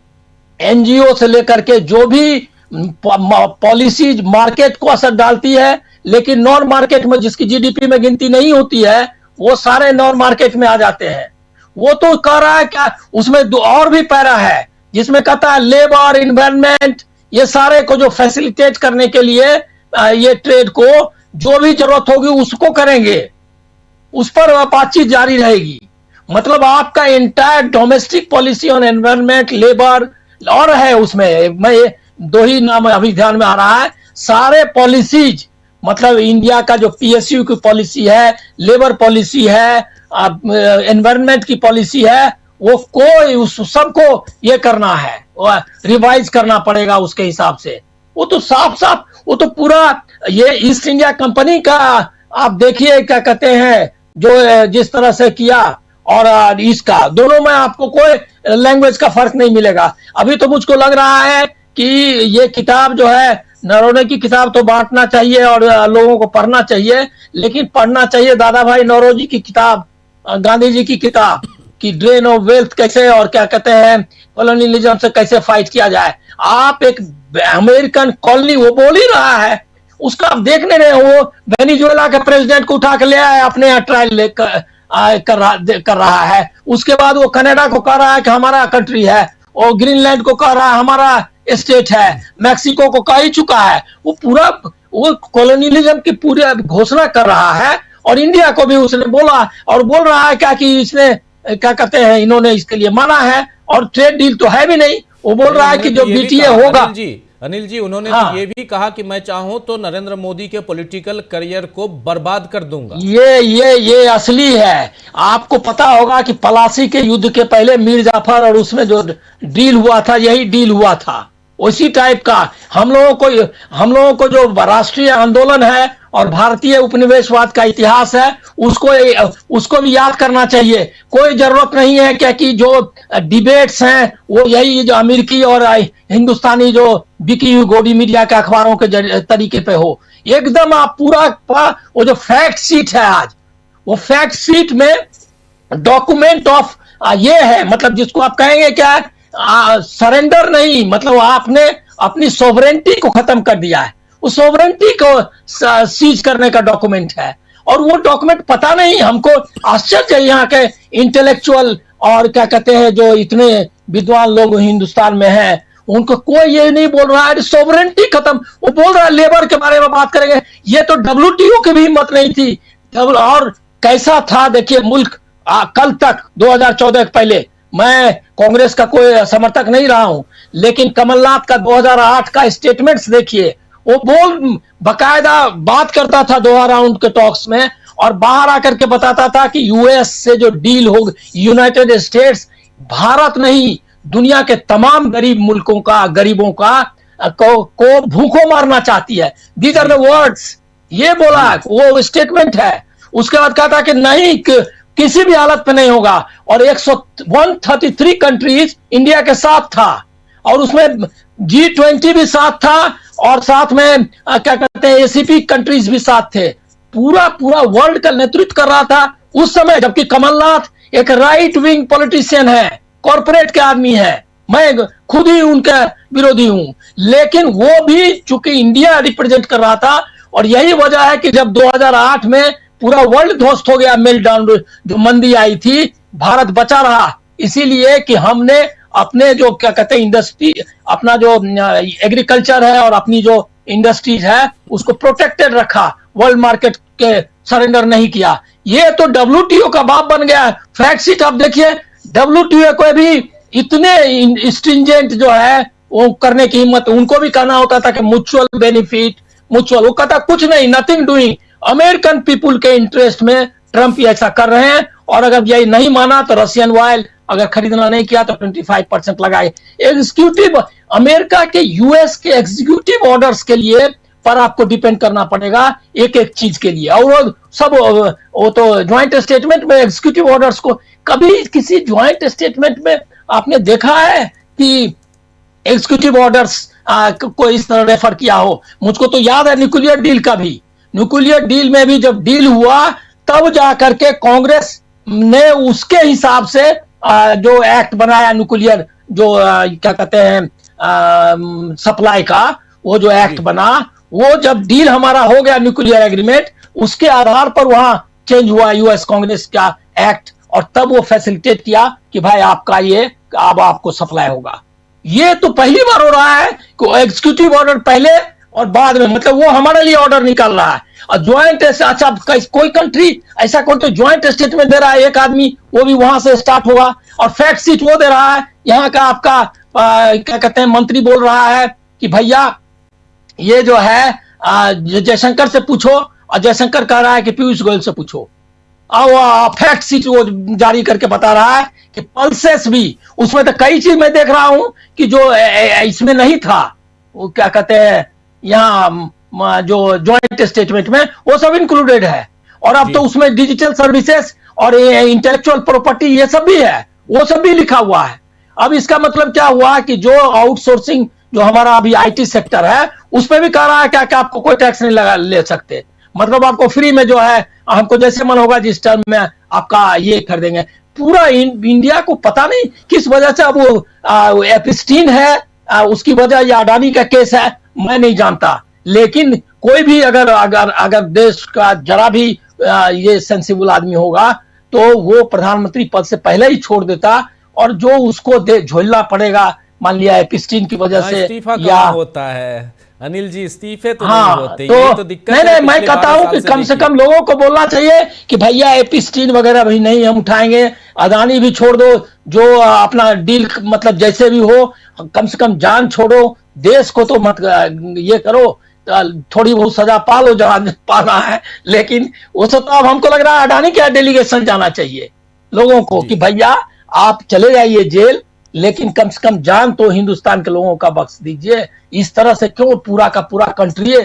एनजीओ से लेकर के जो भी पॉलिसीज मार्केट को असर डालती है, लेकिन नॉन मार्केट में जिसकी जीडीपी में गिनती नहीं होती है, वो सारे नॉन मार्केट में आ जाते हैं। वो तो कह रहा है क्या, उसमें और भी पैरा है जिसमें कहता है लेबर, इन्वायरमेंट, ये सारे को जो फैसिलिटेट करने के लिए ये ट्रेड को जो भी जरूरत होगी उसको करेंगे, उस पर बातचीत जारी रहेगी। मतलब आपका entire domestic policy on environment, labour और है उसमें, मैं ये दो ही नाम अभी ध्यान में आ रहा है, सारे पॉलिसीज, मतलब इंडिया का जो पीएसयू की पॉलिसी है, लेबर पॉलिसी है, एनवायरनमेंट की पॉलिसी है, वो कोई उस सबको ये करना है, रिवाइज करना पड़ेगा उसके हिसाब से। वो तो साफ साफ, वो तो पूरा ये ईस्ट इंडिया कंपनी का आप देखिए क्या कहते हैं, जो जिस तरह से किया और इसका, दोनों में आपको कोई लैंग्वेज का फर्क नहीं मिलेगा। अभी तो मुझको लग रहा है कि ये किताब जो है, नरोने की किताब तो बांटना चाहिए और लोगों को पढ़ना चाहिए, लेकिन पढ़ना चाहिए दादा भाई नौरोजी की किताब, गांधी जी की किताब कि ड्रेन ऑफ वेल्थ कैसे और क्या कहते हैं कॉलोनियलिज्म से कैसे फाइट किया जाए। आप एक अमेरिकन कॉलोनी, वो बोल ही रहा है, उसका आप देखने रहे, वो वेनेजुएला के प्रेसिडेंट को उठा के ले आया, अपने यहाँ ट्रायल कर रहा है। उसके बाद वो कनाडा को कह रहा है कि हमारा कंट्री है, और ग्रीनलैंड को कह रहा है हमारा स्टेट है, मैक्सिको को कह ही चुका है। वो पूरा वो कॉलोनियलिज्म की पूरी घोषणा कर रहा है। और इंडिया को भी उसने बोला, और बोल रहा है क्या कि इसने क्या कहते हैं, इन्होंने इसके लिए माना है, और ट्रेड डील तो है भी नहीं। वो बोल रहा है कि जो बीटीए होगा। अनिल जी उन्होंने तो ये भी कहा कि मैं चाहूं तो नरेंद्र मोदी के पॉलिटिकल करियर को बर्बाद कर दूंगा। ये असली है। आपको पता होगा कि पलासी के युद्ध के पहले मीर जाफर और उसमें जो डील हुआ था, यही डील हुआ था, उसी टाइप का। हम लोगों को जो राष्ट्रीय आंदोलन है और भारतीय उपनिवेशवाद का इतिहास है, उसको भी याद करना चाहिए। कोई जरूरत नहीं है क्या कि जो डिबेट्स हैं वो यही जो अमेरिकी और हिंदुस्तानी जो बिकी हुई गोडी मीडिया के अखबारों के तरीके पे हो। एकदम आप पूरा वो जो फैक्ट शीट है आज, वो फैक्ट शीट में डॉक्यूमेंट ऑफ ये है, मतलब जिसको आप कहेंगे क्या, सरेंडर नहीं, मतलब आपने अपनी सोवरेंटी को खत्म कर दिया है। उस सोवरेंटी को सीज करने का डॉक्यूमेंट है, और वो डॉक्यूमेंट पता नहीं, हमको आश्चर्य है यहाँ के इंटेलेक्चुअल और क्या कहते हैं जो इतने विद्वान लोग हिंदुस्तान में हैं, उनको कोई ये नहीं बोल रहा है सोवरेंटी खत्म। वो बोल रहा है लेबर के बारे में बात करेंगे, ये तो WTO की भी हिम्मत नहीं थी। और कैसा था देखिए मुल्क, कल तक 2014 के पहले, मैं कांग्रेस का कोई समर्थक नहीं रहा हूं, लेकिन कमलनाथ का 2008 का स्टेटमेंट्स देखिए, वो बकायदा बात करता था दोहा राउंड के टॉक्स में, और बाहर आकर के बताता था कि यूएस से जो डील हो, यूनाइटेड स्टेट्स, भारत नहीं दुनिया के तमाम गरीब मुल्कों का, गरीबों को भूखों मारना चाहती है। दीज आर द वर्ड्स, ये बोला, वो स्टेटमेंट है। उसके बाद कहा था कि नहीं, किसी भी हालत पे नहीं होगा, और 133 कंट्रीज इंडिया के साथ था, और उसमें G20 भी साथ था, और साथ में क्या कहते हैं ACP कंट्रीज भी साथ थे। पूरा वर्ल्ड का नेतृत्व कर रहा था उस समय, जबकि कमलनाथ एक राइट विंग पॉलिटिशियन है, कॉर्पोरेट के आदमी है, मैं खुद ही उनका विरोधी हूं, लेकिन वो भी चूंकि इंडिया रिप्रेजेंट कर रहा था, और यही वजह है कि जब 2008 में पूरा वर्ल्ड ध्वस्त हो गया, मेल्टडाउन जो मंदी आई थी, भारत बचा रहा इसीलिए कि हमने अपने जो क्या कहते हैं इंडस्ट्री, अपना जो एग्रीकल्चर है और अपनी जो इंडस्ट्रीज है उसको प्रोटेक्टेड रखा, वर्ल्ड मार्केट के सरेंडर नहीं किया। ये तो WTO का बाप बन गया। फैक्ट शीट आप देखिए, WTO को भी इतने स्ट्रिंजेंट जो है वो करने की हिम्मत, उनको भी कहना होता था कि म्यूचुअल बेनिफिट, म्यूचुअल, वो कहता कुछ नहीं, नथिंग डूइंग, अमेरिकन पीपुल के इंटरेस्ट में ट्रंप ऐसा कर रहे हैं, और अगर यही नहीं माना तो रशियन ऑयल अगर खरीदना नहीं किया तो 25% लगाए। एग्जीक्यूटिव अमेरिका के, यूएस के एग्जीक्यूटिव ऑर्डर्स के लिए पर आपको डिपेंड करना पड़ेगा एक एक चीज के लिए, और वो सब वो तो ज्वाइंट स्टेटमेंट में एग्जीक्यूटिव ऑर्डर्स को, कभी किसी ज्वाइंट स्टेटमेंट में आपने देखा है कि एग्जीक्यूटिव ऑर्डर्स को इस तरह रेफर किया हो? मुझको तो याद है न्यूक्लियर डील का भी, न्यूक्लियर डील में भी जब डील हुआ तब जाकर के कांग्रेस ने उसके हिसाब से जो एक्ट बनाया न्यूक्लियर, जो क्या कहते हैं सप्लाई का, वो जो एक्ट बना, वो जब डील हमारा हो गया न्यूक्लियर एग्रीमेंट, उसके आधार पर वहां चेंज हुआ यूएस कांग्रेस का एक्ट, और तब वो फैसिलिटेट किया कि भाई आपका ये अब आपको सप्लाई होगा। ये तो पहली बार हो रहा है कि एग्जीक्यूटिव ऑर्डर पहले और बाद में, मतलब वो हमारे लिए ऑर्डर निकाल रहा है। और ज्वाइंट, अच्छा कोई कंट्री ऐसा कोई तो ज्वाइंट स्टेटमेंट दे रहा है एक आदमी, वो भी वहां से स्टार्ट होगा, और फैक्ट शीट वो दे रहा है, यहाँ का आपका क्या कहते हैं मंत्री बोल रहा है कि भैया ये जो है जयशंकर से पूछो, और जयशंकर कह रहा है कि पीयूष गोयल से पूछो। और फैक्ट शीट वो जारी करके बता रहा है कि पल्सेस भी, उसमें तो कई चीज मैं देख रहा हूं कि जो इसमें नहीं था, वो क्या कहते हैं यहाँ जो ज्वाइंट स्टेटमेंट में, वो सब इंक्लूडेड है। और अब तो उसमें डिजिटल सर्विसेज और इंटेलेक्चुअल प्रॉपर्टी ये सब भी है, वो सब भी लिखा हुआ है। अब इसका मतलब क्या हुआ कि जो आउटसोर्सिंग जो हमारा अभी IT सेक्टर है, उसमें भी कह रहा है क्या कि आपको कोई टैक्स नहीं लगा ले सकते, मतलब आपको फ्री में जो है, हमको जैसे मन होगा जिस टर्म में आपका ये कर देंगे। पूरा इंडिया को पता नहीं किस वजह से अब वो एपिस्टीन है, उसकी वजह या अडानी का केस है, मैं नहीं जानता, लेकिन कोई भी अगर देश का जरा भी ये सेंसिबल आदमी होगा तो वो प्रधानमंत्री पद से पहले ही छोड़ देता, और जो उसको झेलना पड़ेगा, मान लिया एपिस्टीन की वजह से इस्तीफा या होता है अनिल जी, इस्तीफे तो हाँ, नहीं होते, तो ये तो दिक्कत नहीं, है। मैं कहता हूं कि कम से कम लोगों को बोलना चाहिए कि भैया एपिस्टीन वगैरह भी नहीं हम उठाएंगे, अदानी भी छोड़ दो, जो अपना डील मतलब जैसे भी हो, कम से कम जान छोड़ो, देश को तो मत ये करो, थोड़ी बहुत सजा पालो जहां पाना है, लेकिन वो सब तो अब हमको लग रहा है अडानी का डेलीगेशन जाना चाहिए लोगों को कि भैया आप चले जाइए जेल, लेकिन कम से कम जान तो हिंदुस्तान के लोगों का बख्श दीजिए। इस तरह से क्यों पूरा का पूरा कंट्री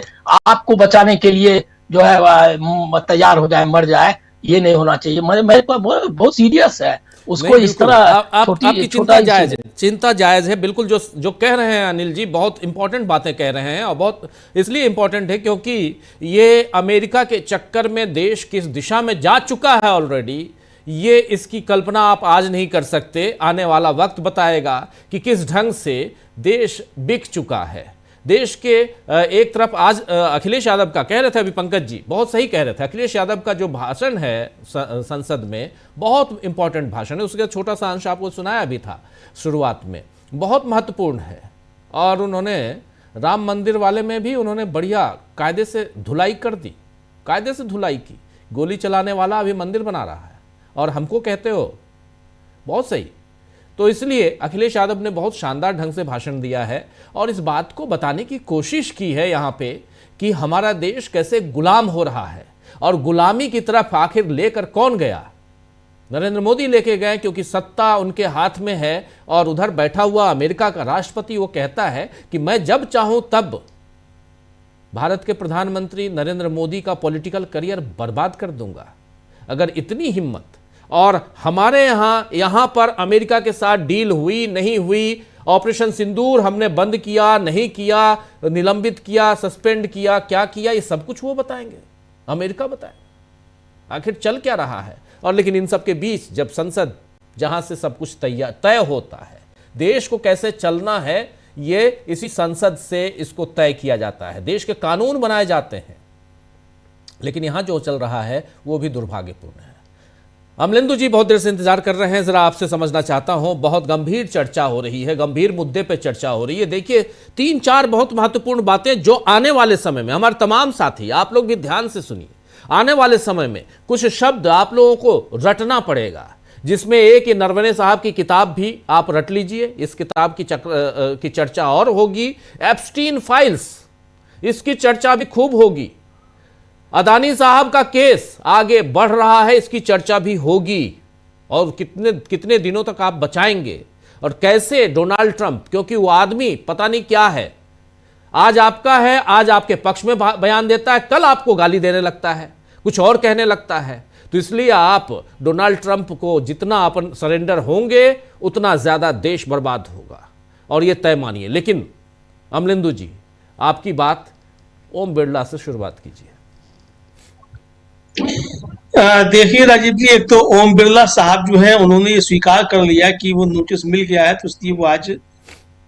आपको बचाने के लिए जो है तैयार हो जाए, मर जाए, ये नहीं होना चाहिए। मेरे पास बहुत सीरियस है उसको इस तरह। आपकी चिंता जायज है बिल्कुल। जो कह रहे हैं अनिल जी, बहुत इंपॉर्टेंट बातें कह रहे हैं, और बहुत इसलिए इंपॉर्टेंट है क्योंकि ये अमेरिका के चक्कर में देश किस दिशा में जा चुका है ऑलरेडी, ये इसकी कल्पना आप आज नहीं कर सकते। आने वाला वक्त बताएगा कि किस ढंग से देश बिक चुका है। देश के एक तरफ आज अखिलेश यादव का कह रहे थे, अभी पंकज जी बहुत सही कह रहे थे, अखिलेश यादव का जो भाषण है संसद में बहुत इंपॉर्टेंट भाषण है। उसका छोटा सा अंश आपको सुनाया भी था शुरुआत में, बहुत महत्वपूर्ण है। और उन्होंने राम मंदिर वाले में भी उन्होंने बढ़िया कायदे से धुलाई कर दी, कायदे से धुलाई की। गोली चलाने वाला अभी मंदिर बना रहा है और हमको कहते हो, बहुत सही। तो इसलिए अखिलेश यादव ने बहुत शानदार ढंग से भाषण दिया है और इस बात को बताने की कोशिश की है यहाँ पे कि हमारा देश कैसे गुलाम हो रहा है और गुलामी की तरफ आखिर लेकर कौन गया। नरेंद्र मोदी लेके गए क्योंकि सत्ता उनके हाथ में है और उधर बैठा हुआ अमेरिका का राष्ट्रपति वो कहता है कि मैं जब चाहूं तब भारत के प्रधानमंत्री नरेंद्र मोदी का पॉलिटिकल करियर बर्बाद कर दूंगा। अगर इतनी हिम्मत, और हमारे यहाँ पर अमेरिका के साथ डील हुई नहीं हुई, ऑपरेशन सिंदूर हमने बंद किया नहीं किया, निलंबित किया, सस्पेंड किया, क्या किया, ये सब कुछ वो बताएंगे, अमेरिका बताए आखिर चल क्या रहा है। और लेकिन इन सब के बीच जब संसद जहां से सब कुछ तय होता है, देश को कैसे चलना है ये इसी संसद से इसको तय किया जाता है, देश के कानून बनाए जाते हैं। लेकिन यहां जो चल रहा है वो भी दुर्भाग्यपूर्ण है। अमलेंदु जी बहुत देर से इंतजार कर रहे हैं, जरा आपसे समझना चाहता हूं। बहुत गंभीर चर्चा हो रही है, गंभीर मुद्दे पे चर्चा हो रही है। देखिए 3-4 बहुत महत्वपूर्ण बातें जो आने वाले समय में, हमारे तमाम साथी आप लोग भी ध्यान से सुनिए, आने वाले समय में कुछ शब्द आप लोगों को रटना पड़ेगा, जिसमें एक ये नरवणे साहब की किताब भी आप रट लीजिए। इस किताब की चर्चा और होगी। एप्स्टीन फाइल्स, इसकी चर्चा भी खूब होगी। अदानी साहब का केस आगे बढ़ रहा है, इसकी चर्चा भी होगी। और कितने दिनों तक आप बचाएंगे और कैसे डोनाल्ड ट्रंप, क्योंकि वो आदमी पता नहीं क्या है, आज आपका है, आज आपके पक्ष में बयान देता है, कल आपको गाली देने लगता है, कुछ और कहने लगता है। तो इसलिए आप डोनाल्ड ट्रंप को जितना अपन सरेंडर होंगे उतना ज्यादा देश बर्बाद होगा, और ये तय मानिए। लेकिन अमलेंदु जी आपकी बात ओम बिरला से शुरुआत कीजिए। देखिए राजीव जी, एक तो ओम बिरला साहब जो है उन्होंने ये स्वीकार कर लिया कि वो नोटिस मिल गया है, तो इसलिए वो आज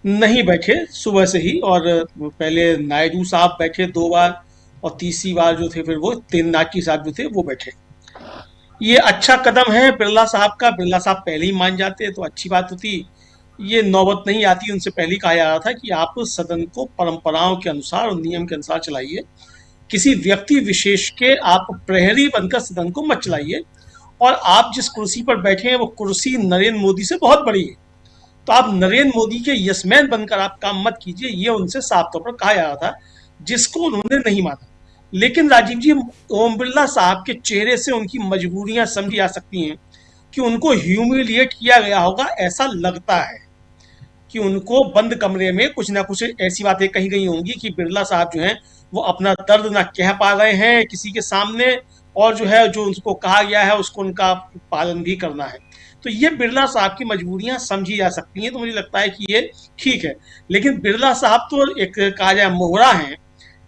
नहीं बैठे सुबह से ही। और पहले नायडू साहब बैठे 2 बार और तीसरी बार जो थे फिर वो तेनाली साहब जो थे वो बैठे। ये अच्छा कदम है बिरला साहब का। बिरला साहब पहले ही मान जाते तो अच्छी बात होती, ये नौबत नहीं आती। उनसे पहले कहा जा रहा था कि आप सदन को परंपराओं के अनुसार और नियम के अनुसार चलाइए, किसी व्यक्ति विशेष के आप प्रहरी बनकर सदन को मत चलाइए। और आप जिस कुर्सी पर बैठे हैं वो कुर्सी नरेंद्र मोदी से बहुत बड़ी है, तो आप नरेंद्र मोदी के यसमैन बनकर आप काम मत कीजिए, ये उनसे साफ तौर पर कहा जा रहा था, जिसको उन्होंने नहीं माना। लेकिन राजीव जी, ओम बिरला साहब के चेहरे से उनकी मजबूरियां समझी जा सकती हैं कि उनको ह्यूमिलिएट किया गया होगा। ऐसा लगता है कि उनको बंद कमरे में कुछ ना कुछ ऐसी बातें कही गई होंगी कि बिरला साहब जो हैं वो अपना दर्द ना कह पा रहे हैं किसी के सामने, और जो है जो उनको कहा गया है उसको उनका पालन भी करना है। तो ये बिरला साहब की मजबूरियां समझी जा सकती हैं, तो मुझे लगता है कि ये ठीक है। लेकिन बिरला साहब तो एक कहा जाए मोहरा हैं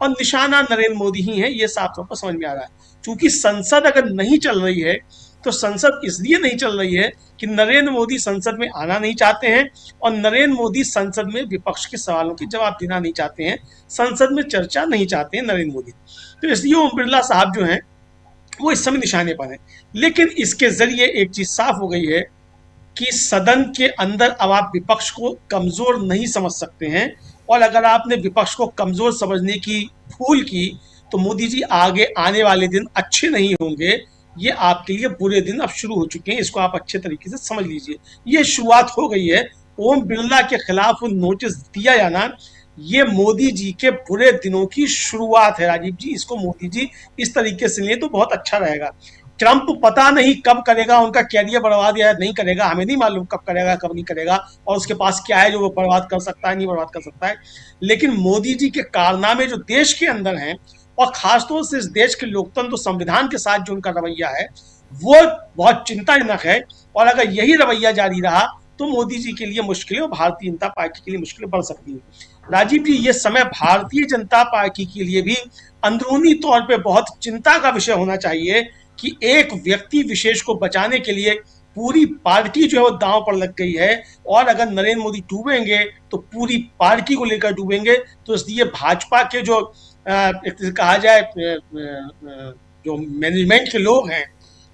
और निशाना नरेंद्र मोदी ही है, ये साफ तौर पर समझ में आ रहा है। क्योंकि संसद अगर नहीं चल रही है तो संसद इसलिए नहीं चल रही है कि नरेंद्र मोदी संसद में आना नहीं चाहते हैं और नरेंद्र मोदी संसद में विपक्ष के सवालों के जवाब देना नहीं चाहते हैं, संसद में चर्चा नहीं चाहते हैं नरेंद्र मोदी। तो इसलिए ओम बिरला साहब जो हैं वो इस समय निशाने पर हैं। लेकिन इसके जरिए एक चीज साफ हो गई है कि सदन के अंदर अब आप विपक्ष को कमजोर नहीं समझ सकते हैं, और अगर आपने विपक्ष को कमजोर समझने की भूल की तो मोदी जी आगे आने वाले दिन अच्छे नहीं होंगे। ये आपके लिए बुरे दिन अब शुरू हो चुके हैं, इसको आप अच्छे तरीके से समझ लीजिए। ये शुरुआत हो गई है। ओम बिरला के खिलाफ नोटिस दिया जाना ये मोदी जी के बुरे दिनों की शुरुआत है राजीव जी। इसको मोदी जी इस तरीके से लिए तो बहुत अच्छा रहेगा। ट्रंप पता नहीं कब करेगा, उनका कैरियर बर्बाद या नहीं करेगा, हमें नहीं मालूम कब करेगा कब नहीं करेगा, और उसके पास क्या है जो वो बर्बाद कर सकता है नहीं बर्बाद कर सकता है। लेकिन मोदी जी के कारनामे जो देश के अंदर हैं, और खासतौर से इस देश के लोकतंत्र संविधान के साथ जो उनका रवैया है वो बहुत चिंताजनक है। और अगर यही रवैया जारी रहा तो मोदी जी के लिए मुश्किलें और भारतीय जनता पार्टी के लिए मुश्किलें बढ़ सकती हैं। राजीव जी, ये समय भारतीय जनता पार्टी के लिए भी अंदरूनी तौर पे बहुत चिंता का विषय होना चाहिए कि एक व्यक्ति विशेष को बचाने के लिए पूरी पार्टी जो है वो दांव पर लग गई है, और अगर नरेंद्र मोदी डूबेंगे तो पूरी पार्टी को लेकर डूबेंगे। तो इसलिए भाजपा के जो कहा जाए जो मैनेजमेंट के लोग हैं,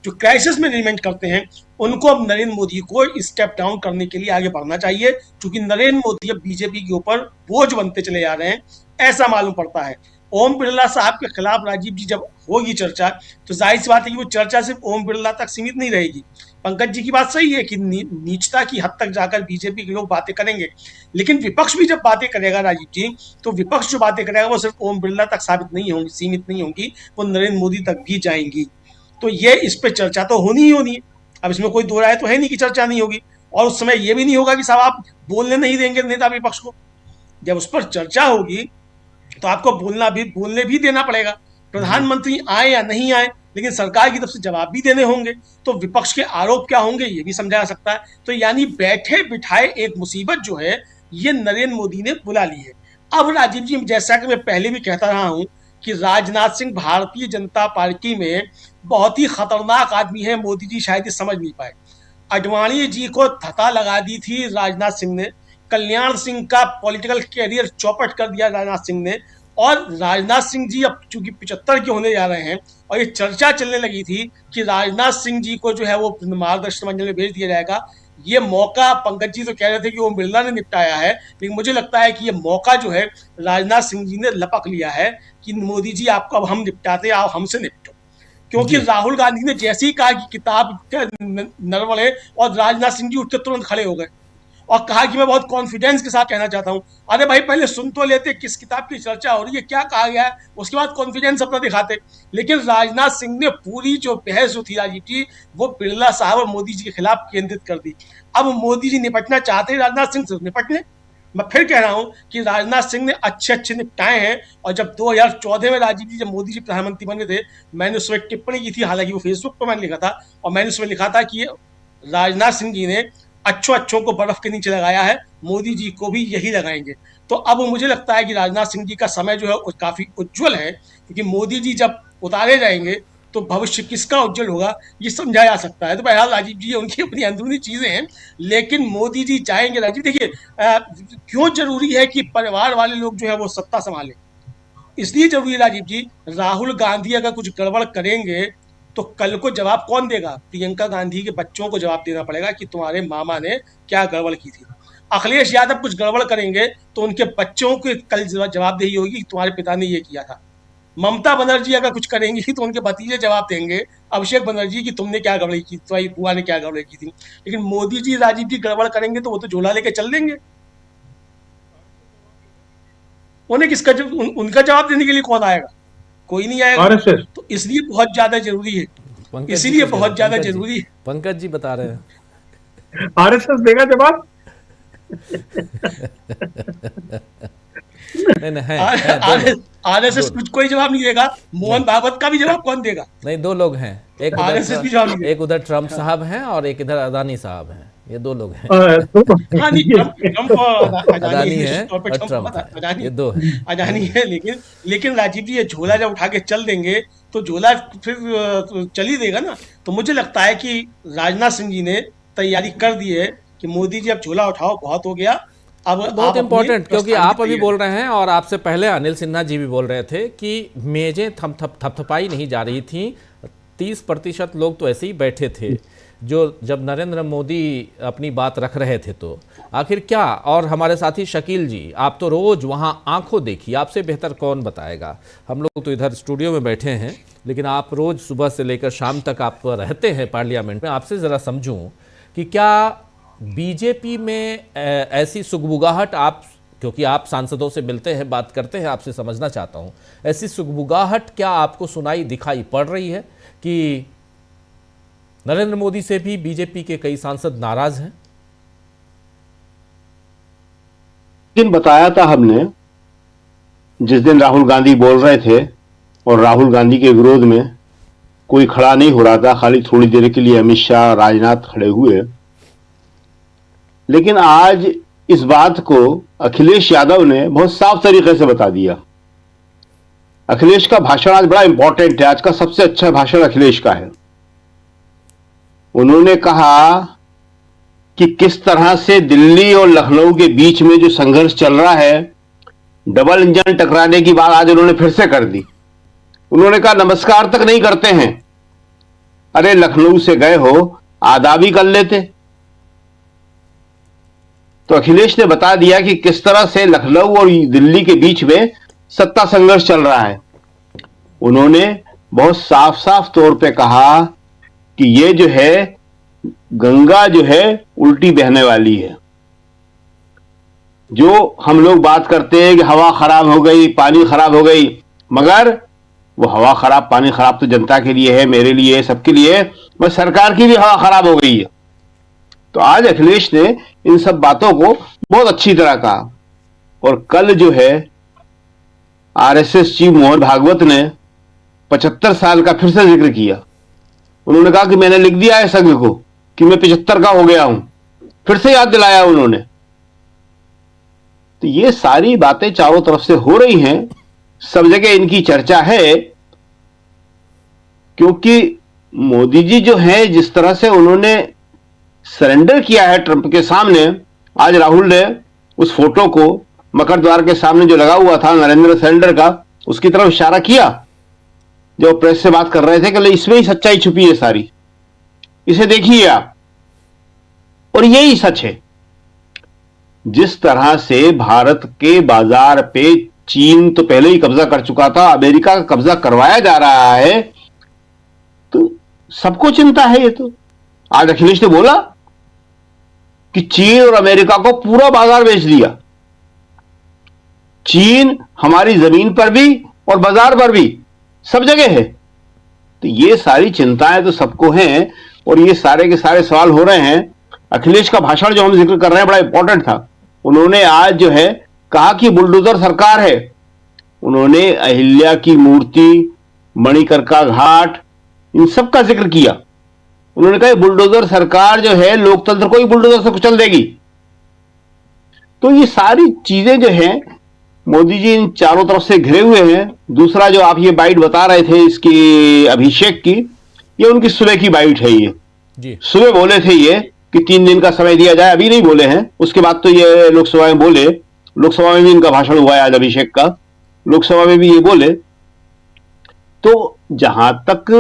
जो क्राइसिस मैनेजमेंट करते हैं, उनको अब नरेंद्र मोदी को स्टेप डाउन करने के लिए आगे बढ़ना चाहिए, क्योंकि नरेंद्र मोदी अब बीजेपी के ऊपर बोझ बनते चले जा रहे हैं, ऐसा मालूम पड़ता है। ओम बिरला साहब के खिलाफ राजीव जी जब होगी चर्चा, तो जाहिर सी बात है कि वो चर्चा सिर्फ ओम बिरला तक सीमित नहीं रहेगी। पंकज जी की बात सही है कि नीचता की हद तक जाकर बीजेपी के लोग बातें करेंगे, लेकिन विपक्ष भी जब बातें करेगा राजीव जी, तो विपक्ष जो बातें करेगा वो सिर्फ ओम बिरला तक सीमित नहीं होंगी, वो नरेंद्र मोदी तक भी जाएंगी। तो ये इस पे चर्चा तो होनी ही होनी है, अब इसमें कोई दो राय तो है नहीं कि चर्चा नहीं होगी। और उस समय ये भी नहीं होगा कि साहब आप बोलने नहीं देंगे नेता विपक्ष को। जब उस पर चर्चा होगी तो आपको बोलने भी देना पड़ेगा। प्रधानमंत्री आए या नहीं आए, लेकिन सरकार की तरफ से जवाब भी देने होंगे, तो विपक्ष के आरोप क्या होंगे ये भी समझा जा सकता है। तो यानी बैठे बिठाए एक मुसीबत जो है ये नरेंद्र मोदी ने बुला ली है। अब राजीव जी, जैसा कि मैं पहले भी कहता रहा हूं कि राजनाथ सिंह भारतीय जनता पार्टी में बहुत ही खतरनाक आदमी है, मोदी जी शायद ये समझ नहीं पाए। अडवाणी जी को धता लगा दी थी राजनाथ सिंह ने, कल्याण सिंह का पॉलिटिकल कैरियर चौपट कर दिया राजनाथ सिंह ने, और राजनाथ सिंह जी अब चूंकि 75 के होने जा रहे हैं, और ये चर्चा चलने लगी थी कि राजनाथ सिंह जी को जो है वो मार्गदर्शन मंडल में भेज दिया जाएगा। ये मौका पंकज जी तो कह रहे थे कि ओम बिरला ने निपटाया है, लेकिन मुझे लगता है कि ये मौका जो है राजनाथ सिंह जी ने लपक लिया है कि मोदी जी आपको अब हम निपटाते, आप हमसे निपटो। क्योंकि राहुल गांधी ने जैसे ही कहा कि किताब नरवड़े, और राजनाथ सिंह जी उठ के तुरंत खड़े हो गए और कहा कि मैं बहुत कॉन्फिडेंस के साथ कहना चाहता हूं। अरे भाई पहले सुन तो लेते किस किताब की चर्चा हो रही है, क्या कहा गया है, उसके बाद कॉन्फिडेंस अपना दिखाते। लेकिन राजनाथ सिंह ने पूरी जो बहस जो थी राजीव जी, वो बिरला साहब और मोदी जी के खिलाफ केंद्रित कर दी। अब मोदी जी निपटना चाहते हैं राजनाथ सिंह से, निपट लें। मैं फिर कह रहा हूं कि राजनाथ सिंह ने अच्छे निपटाए हैं। और जब 2014 में राजीव जी, जब मोदी जी प्रधानमंत्री बने थे, मैंने उसमें टिप्पणी की थी, हालांकि वो फेसबुक पर मैंने लिखा था, और मैंने उसमें लिखा था कि राजनाथ सिंह जी ने अच्छों को बर्फ के नीचे लगाया है, मोदी जी को भी यही लगाएंगे। तो अब मुझे लगता है कि राजनाथ सिंह जी का समय जो है काफी उज्जवल है, क्योंकि मोदी जी जब उतारे जाएंगे तो भविष्य किसका उज्जवल होगा ये समझा जा सकता है। तो बहरहाल राजीव जी उनकी अपनी अंदरूनी चीजें हैं, लेकिन मोदी जी चाहेंगे। राजीव देखिए, क्यों जरूरी है कि परिवार वाले लोग जो है वो सत्ता संभालें, इसलिए जरूरी है राजीव जी, राहुल गांधी अगर कुछ गड़बड़ करेंगे तो कल को जवाब कौन देगा? प्रियंका गांधी के बच्चों को जवाब देना पड़ेगा कि तुम्हारे मामा ने क्या गड़बड़ की थी। अखिलेश यादव कुछ गड़बड़ करेंगे तो उनके बच्चों को कल जवाबदेही होगी कि तुम्हारे पिता ने ये किया था। ममता बनर्जी अगर कुछ करेंगी तो उनके भतीजे जवाब देंगे, अभिषेक बनर्जी, की तुमने क्या गड़बड़ी की, तुम्हारी बुआ ने क्या गड़बड़ी की थी। लेकिन मोदी जी राजीव जी गड़बड़ करेंगे तो वो तो झोला लेके चल देंगे, उन्हें उनका जवाब देने के लिए कौन आएगा? कोई नहीं आएगा। तो इसलिए बहुत ज्यादा जरूरी है, इसीलिए बहुत ज्यादा जरूरी है। पंकज जी बता रहे हैं आरएसएस देगा जवाब। आरएसएस कुछ कोई जवाब नहीं देगा। मोहन भागवत का भी जवाब कौन देगा? नहीं, दो लोग हैं, एक उधर ट्रम्प साहब हैं और एक इधर अदानी साहब हैं। ये दो लोग हैं, अदानी है और ट्रम्प है, ये दो है। अदानी है, लेकिन राजीव जी ये झोला जब उठा के चल देंगे तो झोला फिर चल ही देगा ना। तो मुझे लगता है कि राजनाथ सिंह जी ने तैयारी कर दी है कि मोदी जी अब झोला उठाओ, बहुत हो गया। अब बहुत इंपॉर्टेंट, क्योंकि आप अभी बोल रहे हैं और आपसे पहले अनिल सिन्हा जी भी बोल रहे थे कि मेजें थपथपाई नहीं जा रही थी, 30% लोग तो ऐसे ही बैठे थे जो जब नरेंद्र मोदी अपनी बात रख रहे थे। तो आखिर क्या? और हमारे साथी शकील जी, आप तो रोज वहां आंखों देखी, आपसे बेहतर कौन बताएगा। हम लोग तो इधर स्टूडियो में बैठे हैं, लेकिन आप रोज सुबह से लेकर शाम तक आप रहते हैं पार्लियामेंट में। आपसे ज़रा समझूं कि क्या बीजेपी में ऐसी सुगबुगाहट, आप क्योंकि आप सांसदों से मिलते हैं, बात करते हैं, आपसे समझना चाहता हूं, ऐसी सुगबुगाहट क्या आपको सुनाई दिखाई पड़ रही है कि नरेंद्र मोदी से भी बीजेपी के कई सांसद नाराज हैं? दिन बताया था हमने, जिस दिन राहुल गांधी बोल रहे थे और राहुल गांधी के विरोध में कोई खड़ा नहीं हो रहा था, खाली थोड़ी देर के लिए अमित शाह, राजनाथ खड़े हुए। लेकिन आज इस बात को अखिलेश यादव ने बहुत साफ तरीके से बता दिया अखिलेश का भाषण आज बड़ा इंपॉर्टेंट है। आज का सबसे अच्छा भाषण अखिलेश का है। उन्होंने कहा कि किस तरह से दिल्ली और लखनऊ के बीच में जो संघर्ष चल रहा है, डबल इंजन टकराने की बात आज उन्होंने फिर से कर दी। उन्होंने कहा नमस्कार तक नहीं करते हैं। अरे लखनऊ से गए हो, आदाब ही कर लेते। तो अखिलेश ने बता दिया कि किस तरह से लखनऊ और दिल्ली के बीच में सत्ता संघर्ष चल रहा है। उन्होंने बहुत साफ साफ तौर पे कहा कि ये जो है गंगा जो है उल्टी बहने वाली है। जो हम लोग बात करते हैं कि हवा खराब हो गई, पानी खराब हो गई, मगर वो हवा खराब पानी खराब तो जनता के लिए है, मेरे लिए है, सबके लिए है, बस सरकार की भी हवा खराब हो गई है। तो आज अखिलेश ने इन सब बातों को बहुत अच्छी तरह कहा। और कल जो है आरएसएस चीफ मोहन भागवत ने 75 साल का फिर से जिक्र किया। उन्होंने कहा कि मैंने लिख दिया है संघ को कि मैं 75 का हो गया हूं, फिर से याद दिलाया उन्होंने। तो ये सारी बातें चारों तरफ से हो रही हैं, सब जगह इनकी चर्चा है, क्योंकि मोदी जी जो है जिस तरह से उन्होंने सरेंडर किया है ट्रंप के सामने। आज राहुल ने उस फोटो को मकर द्वार के सामने जो लगा हुआ था नरेंद्र सरेंडर का, उसकी तरफ इशारा किया जो प्रेस से बात कर रहे थे कि इसमें ही सच्चाई छुपी है सारी, इसे देखिए आप। और यही सच है। जिस तरह से भारत के बाजार पे चीन तो पहले ही कब्जा कर चुका था, अमेरिका का कब्जा करवाया जा रहा है, तो सबको चिंता है। ये तो आज अखिलेश ने बोला कि चीन और अमेरिका को पूरा बाजार बेच दिया। चीन हमारी जमीन पर भी और बाजार पर भी सब जगह है। तो ये सारी चिंताएं तो सबको हैं और ये सारे के सारे सवाल हो रहे हैं। अखिलेश का भाषण जो हम जिक्र कर रहे हैं बड़ा इंपॉर्टेंट था। उन्होंने आज जो है कहा कि बुलडोजर सरकार है। उन्होंने अहिल्या की मूर्ति, मणिकर्णिका घाट, इन सब का जिक्र किया। उन्होंने कहा बुलडोजर सरकार जो है लोकतंत्र को ही बुलडोजर से कुचल देगी। तो ये सारी चीजें जो हैं मोदी जी इन चारों तरफ से घिरे हुए हैं। दूसरा जो आप ये बाइट बता रहे थे इसकी अभिषेक की, ये उनकी सुबह की बाइट है। ये जी सुबह बोले थे ये कि 3 दिन का समय दिया जाए, अभी नहीं बोले हैं। उसके बाद तो ये लोकसभा में बोले, लोकसभा में भी इनका भाषण हुआ है आज अभिषेक का, लोकसभा में भी ये बोले। तो जहां तक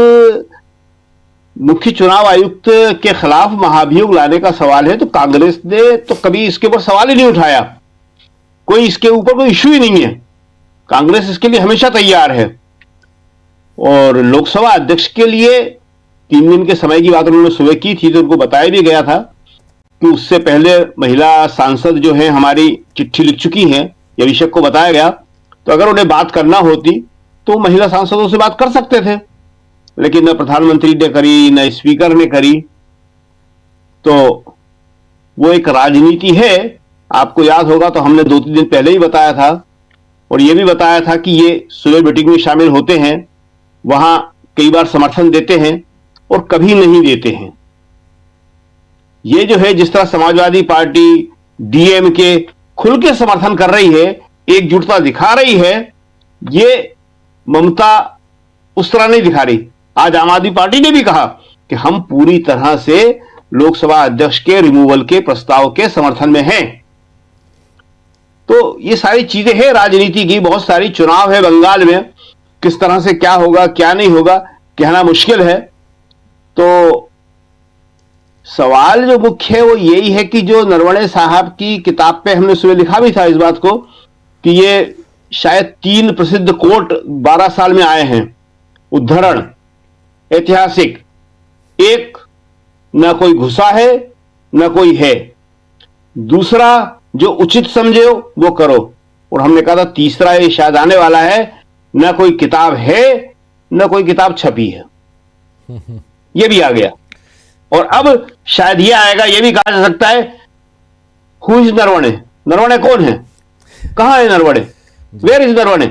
मुख्य चुनाव आयुक्त के खिलाफ महाभियोग लाने का सवाल है, तो कांग्रेस ने तो कभी इसके ऊपर सवाल ही नहीं उठाया। कोई इसके ऊपर कोई इश्यू ही नहीं है। कांग्रेस इसके लिए हमेशा तैयार है। और लोकसभा अध्यक्ष के लिए 3 दिन के समय की बात उन्होंने सुबह की थी, तो उनको बताया भी गया था कि उससे पहले महिला सांसद जो है हमारी चिट्ठी लिख चुकी हैं, ये अभिषेक को बताया गया। तो अगर उन्हें बात करना होती तो महिला सांसदों से बात कर सकते थे, लेकिन न प्रधानमंत्री ने करी, न स्पीकर ने करी। तो वो एक राजनीति है। आपको याद होगा तो हमने 2-3 दिन पहले ही बताया था, और यह भी बताया था कि ये सुबह मीटिंग में शामिल होते हैं, वहां कई बार समर्थन देते हैं और कभी नहीं देते हैं। ये जो है जिस तरह समाजवादी पार्टी, डीएमके खुल के समर्थन कर रही है, एकजुटता दिखा रही है, ये ममता उस तरह नहीं दिखा रही। आज आम आदमी पार्टी ने भी कहा कि हम पूरी तरह से लोकसभा अध्यक्ष के रिमूवल के प्रस्ताव के समर्थन में हैं। तो ये सारी चीजें हैं राजनीति की, बहुत सारी चुनाव है बंगाल में, किस तरह से क्या होगा क्या नहीं होगा कहना मुश्किल है। तो सवाल जो मुख्य है वो यही है कि जो नरवणे साहब की किताब पे हमने सुबह लिखा भी था इस बात को कि ये शायद 3 प्रसिद्ध कोट 12 साल में आए हैं, उद्धरण ऐतिहासिक। एक, न कोई घुसा है न कोई है। दूसरा, जो उचित समझे वो करो। और हमने कहा था तीसरा ये शायद आने वाला है, न कोई किताब है न कोई किताब छपी है। ये भी आ गया। और अब शायद ये आएगा, ये भी कहा जा सकता है हु इज नरवणे, नरवणे कौन है, कहां है नरवणे, वेयर इज नरवणे।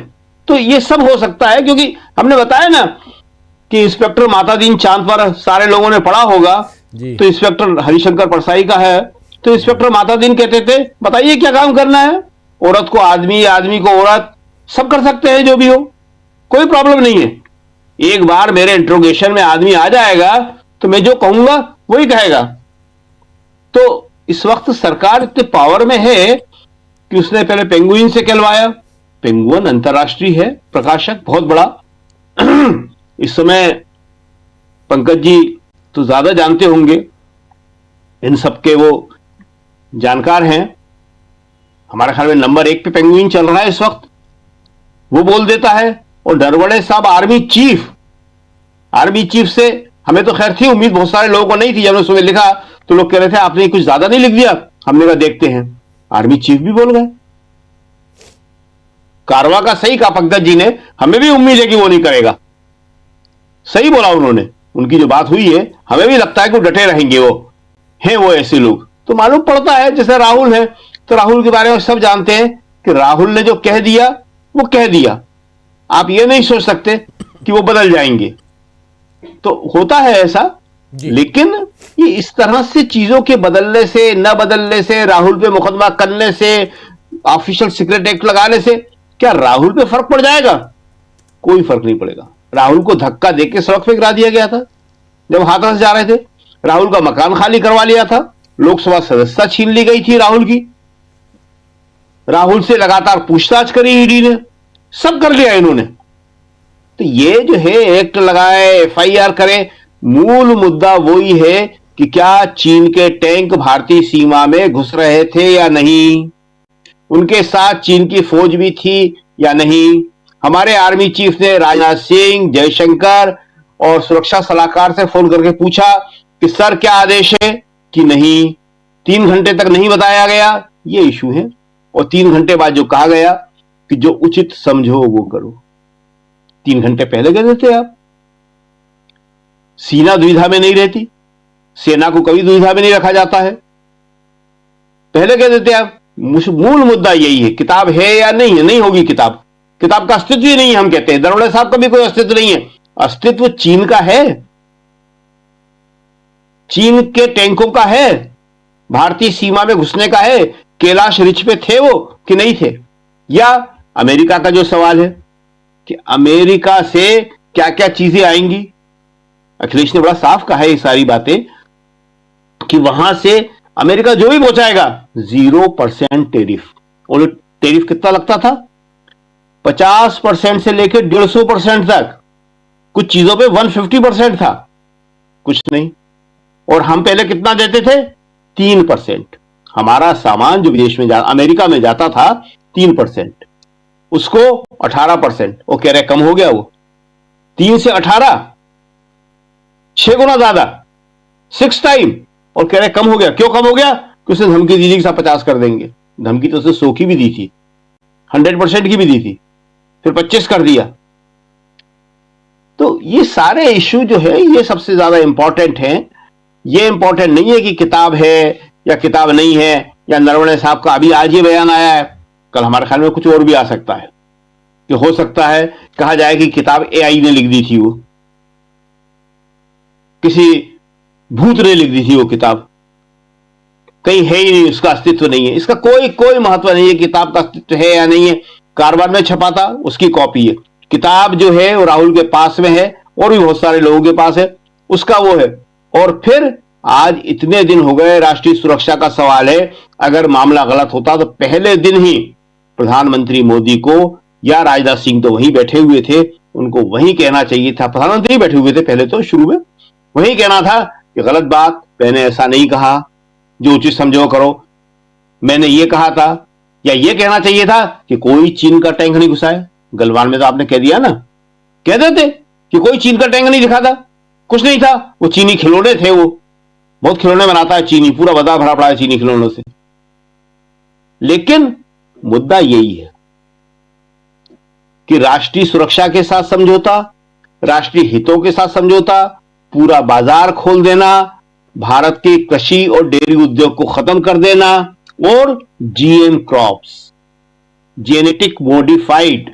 तो ये सब हो सकता है, क्योंकि हमने बताया ना कि इंस्पेक्टर मातादीन चांद पर सारे लोगों ने पढ़ा होगा। तो इंस्पेक्टर हरिशंकर परसाई का है, तो इंस्पेक्टर मातादीन कहते थे बताइए क्या काम करना है, औरत को आदमी, आदमी को औरत, सब कर सकते हैं जो भी हो, कोई प्रॉब्लम नहीं है। एक बार मेरे इंट्रोगेशन में आदमी आ जाएगा तो मैं जो कहूंगा वही कहेगा। तो इस वक्त सरकार इतने पावर में है कि उसने पहले पेंगुइन से कहलवाया। पेंगुइन अंतर्राष्ट्रीय है, प्रकाशक बहुत बड़ा। इस समय पंकज जी तो ज्यादा जानते होंगे, इन सबके वो जानकार हैं। हमारे ख्याल में नंबर 1 पे पेंगुइन चल रहा है इस वक्त। वो बोल देता है। और नरवणे साहब आर्मी चीफ से हमें तो खैर थी उम्मीद, बहुत सारे लोगों को नहीं थी। जब मैं सुबह लिखा तो लोग कह रहे थे आपने कुछ ज्यादा नहीं लिख दिया। हमने कहा देखते हैं, आर्मी चीफ भी बोल गए। कारवा का सही कहा पंकज जी ने, हमें भी उम्मीद है कि वो नहीं करेगा। सही बोला उन्होंने, उनकी जो बात हुई है हमें भी लगता है कि वो डटे रहेंगे। वो हैं वो ऐसे लोग। तो मालूम पड़ता है जैसे राहुल है, तो राहुल के बारे में सब जानते हैं कि राहुल ने जो कह दिया वो कह दिया। आप ये नहीं सोच सकते कि वो बदल जाएंगे। तो होता है ऐसा, लेकिन ये इस तरह से चीजों के बदलने से, न बदलने से, राहुल पे मुकदमा करने से, ऑफिशियल सीक्रेट एक्ट लगाने से क्या राहुल पे फर्क पड़ जाएगा? कोई फर्क नहीं पड़ेगा। राहुल को धक्का देके सड़क पे गिरा दिया गया था जब हाथरस जा रहे थे। राहुल का मकान खाली करवा लिया था। लोकसभा सदस्यता छीन ली गई थी राहुल की। राहुल से लगातार पूछताछ करी ईडी ने, सब कर लिया इन्होंने। तो ये जो है एक्ट लगाए, एफआईआर करे, मूल मुद्दा वही है कि क्या चीन के टैंक भारतीय सीमा में घुस रहे थे या नहीं, उनके साथ चीन की फौज भी थी या नहीं। हमारे आर्मी चीफ ने राजनाथ सिंह, जयशंकर और सुरक्षा सलाहकार से फोन करके पूछा कि सर क्या आदेश है, कि नहीं। 3 घंटे तक नहीं बताया गया, ये इशू है। और 3 घंटे बाद जो कहा गया कि जो उचित समझो वो करो, 3 घंटे पहले कह देते आप। सेना दुविधा में नहीं रहती, सेना को कभी दुविधा में नहीं रखा जाता है, पहले कह देते आप। मूल मुद्दा यही है, किताब है या नहीं है। नहीं होगी किताब, किताब का अस्तित्व ही नहीं है। हम कहते हैं नरवणे साहब का भी कोई अस्तित्व नहीं है। अस्तित्व चीन का है, चीन के टैंकों का है, भारतीय सीमा में घुसने का है। कैलाश रिच पे थे वो कि नहीं थे? या अमेरिका का जो सवाल है कि अमेरिका से क्या क्या चीजें आएंगी, अखिलेश ने बड़ा साफ कहा है ये सारी बातें कि वहां से अमेरिका जो भी पहुंचाएगा 0% टेरिफ। और टेरिफ कितना लगता था? 50% से लेकर 150% तक। कुछ चीजों पे 150% था, कुछ नहीं। और हम पहले कितना देते थे? 3%। हमारा सामान जो विदेश में अमेरिका में जाता था 3%, उसको 18%। वो कह रहे कम हो गया, वो 3 से 18 6 गुना ज्यादा, 6 टाइम। और कह रहे कम हो गया। क्यों कम हो गया? कि उसने धमकी दी थी कि 50 कर देंगे। धमकी तो उसने 100 की भी दी थी, 100% की भी दी थी, फिर 25 कर दिया। तो ये सारे इश्यू जो है ये सबसे ज्यादा इंपॉर्टेंट हैं। ये इंपॉर्टेंट नहीं है कि किताब है या किताब नहीं है, या नरवणे साहब का अभी आज ये बयान आया है, कल हमारे ख्याल में कुछ और भी आ सकता है। कि हो सकता है कहा जाए कि किताब एआई ने लिख दी थी, वो किसी भूत ने लिख दी थी वो किताब, कहीं है ही नहीं, उसका अस्तित्व नहीं है। इसका कोई महत्व नहीं है किताब का अस्तित्व है या नहीं है। कारवार में छपा था, उसकी कॉपी है। किताब जो है वो राहुल के पास में है और भी बहुत सारे लोगों के पास है, उसका वो है। और फिर आज इतने दिन हो गए, राष्ट्रीय सुरक्षा का सवाल है। अगर मामला गलत होता तो पहले दिन ही प्रधानमंत्री मोदी को, या राजनाथ सिंह तो वहीं बैठे हुए थे, उनको वहीं कहना चाहिए था। प्रधानमंत्री बैठे हुए थे पहले तो शुरू में, वहीं कहना था कि गलत बात, मैंने ऐसा नहीं कहा, जो उचित समझो करो। मैंने ये कहा था, या ये कहना चाहिए था कि कोई चीन का टैंक नहीं घुसा है। गलवान में तो आपने कह दिया ना, कह देते कि कोई चीन का टैंक नहीं दिखा था, कुछ नहीं था, वो चीनी खिलौने थे। वो बहुत खिलौने बनाता है चीनी, पूरा बाजार भरा पड़ा है चीनी खिलौनों से। लेकिन मुद्दा यही है कि राष्ट्रीय सुरक्षा के साथ समझौता, राष्ट्रीय हितों के साथ समझौता, पूरा बाजार खोल देना, भारत के कृषि और डेयरी उद्योग को खत्म कर देना, और जीएम क्रॉप्स, जेनेटिक मॉडिफाइड,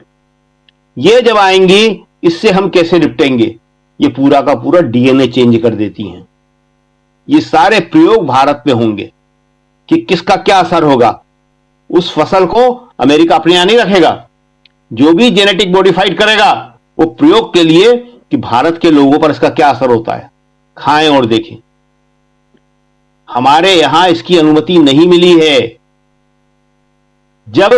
ये जब आएंगी इससे हम कैसे निपटेंगे? ये पूरा का पूरा डीएनए चेंज कर देती हैं। ये सारे प्रयोग भारत में होंगे कि किसका क्या असर होगा। उस फसल को अमेरिका अपने यहां नहीं रखेगा। जो भी जेनेटिक मॉडिफाइड करेगा वो प्रयोग के लिए कि भारत के लोगों पर इसका क्या असर होता है, खाएं और देखें। हमारे यहां इसकी अनुमति नहीं मिली है। जब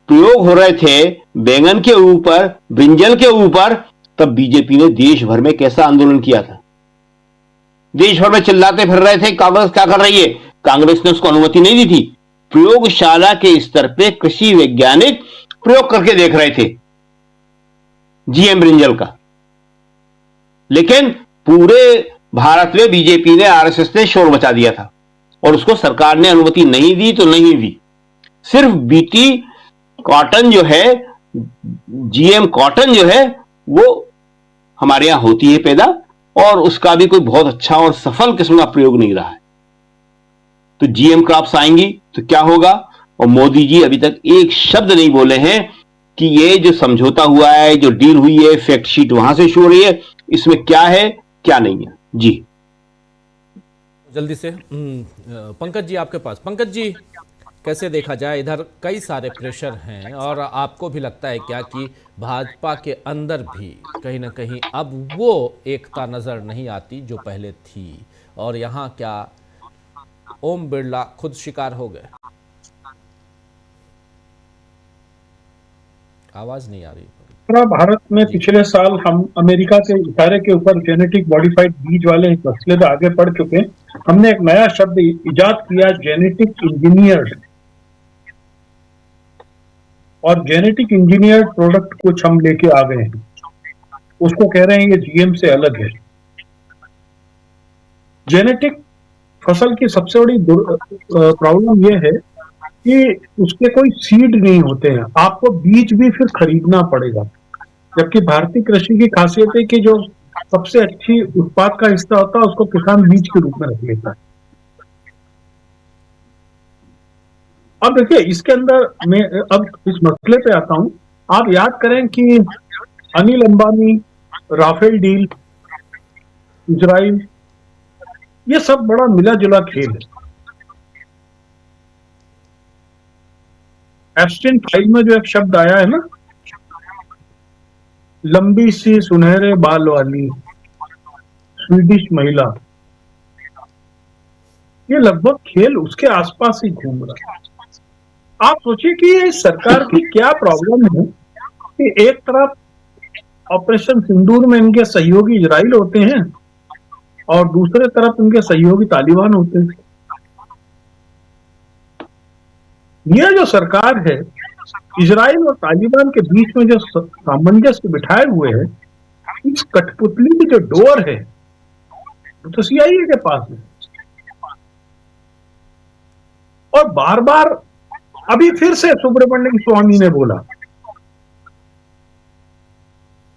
प्रयोग हो रहे थे बैंगन के ऊपर, ब्रिंजल के ऊपर, तब बीजेपी ने देश भर में कैसा आंदोलन किया था। देश भर में चिल्लाते फिर रहे थे कांग्रेस क्या कर रही है। कांग्रेस ने उसको अनुमति नहीं दी थी। प्रयोगशाला के स्तर पे कृषि वैज्ञानिक प्रयोग करके देख रहे थे जीएम ब्रिंजल का, लेकिन पूरे भारत में बीजेपी ने, आरएसएस ने शोर मचा दिया था और उसको सरकार ने अनुमति नहीं दी तो नहीं दी। सिर्फ बीटी कॉटन जो है, जीएम कॉटन जो है, वो हमारे यहां होती है पैदा, और उसका भी कोई बहुत अच्छा और सफल किस्म का प्रयोग नहीं रहा है। तो जीएम क्रॉप्स आएंगी तो क्या होगा। और मोदी जी अभी तक एक शब्द नहीं बोले हैं कि ये जो समझौता हुआ है, जो डील हुई है, फैक्ट शीट वहां से शो रही है, इसमें क्या है क्या नहीं है। जी जल्दी से पंकज जी आपके पास। पंकज जी, कैसे देखा जाए, इधर कई सारे प्रेशर हैं और आपको भी लगता है क्या कि भाजपा के अंदर भी कहीं ना कहीं अब वो एकता नजर नहीं आती जो पहले थी, और यहाँ क्या ओम बिरला खुद शिकार हो गए? आवाज नहीं आ रही। पूरा भारत में पिछले साल हम अमेरिका के इशारे के ऊपर जेनेटिक मॉडिफाइड बीज वाले एक मसले में आगे बढ़ चुके हैं। हमने एक नया शब्द इजाद किया, जेनेटिक इंजीनियर्ड, और जेनेटिक इंजीनियर्ड प्रोडक्ट कुछ हम लेके आ गए हैं। उसको कह रहे हैं ये जीएम से अलग है। जेनेटिक फसल की सबसे बड़ी प्रॉब्लम ये है कि उसके कोई सीड नहीं होते हैं, आपको बीज भी फिर खरीदना पड़ेगा। जबकि भारतीय कृषि की खासियत है कि जो सबसे अच्छी उत्पाद का हिस्सा होता है उसको किसान बीज के रूप में रख लेता है। अब देखिए इसके अंदर मैं अब इस मसले पे आता हूं। आप याद करें कि Anil Ambani, Rafale deal, Israel, ये सब बड़ा मिला जुला खेल है। एप्स्टीन फाइल में जो एक शब्द आया है ना, लंबी सी सुनहरे बाल वाली स्वीडिश महिला, ये लगभग खेल उसके आसपास ही घूम रहा है। आप सोचिए कि ये सरकार की क्या प्रॉब्लम है कि एक तरफ ऑपरेशन सिंदूर में इनके सहयोगी इजराइल होते हैं और दूसरे तरफ इनके सहयोगी तालिबान होते हैं। यह जो सरकार है, इजराइल और तालिबान के बीच में जो सामंजस्य बिठाए हुए है, इस कठपुतली की जो डोर है वो तो सीआईए के पास है। और बार बार अभी फिर से सुब्रमण्यम स्वामी ने बोला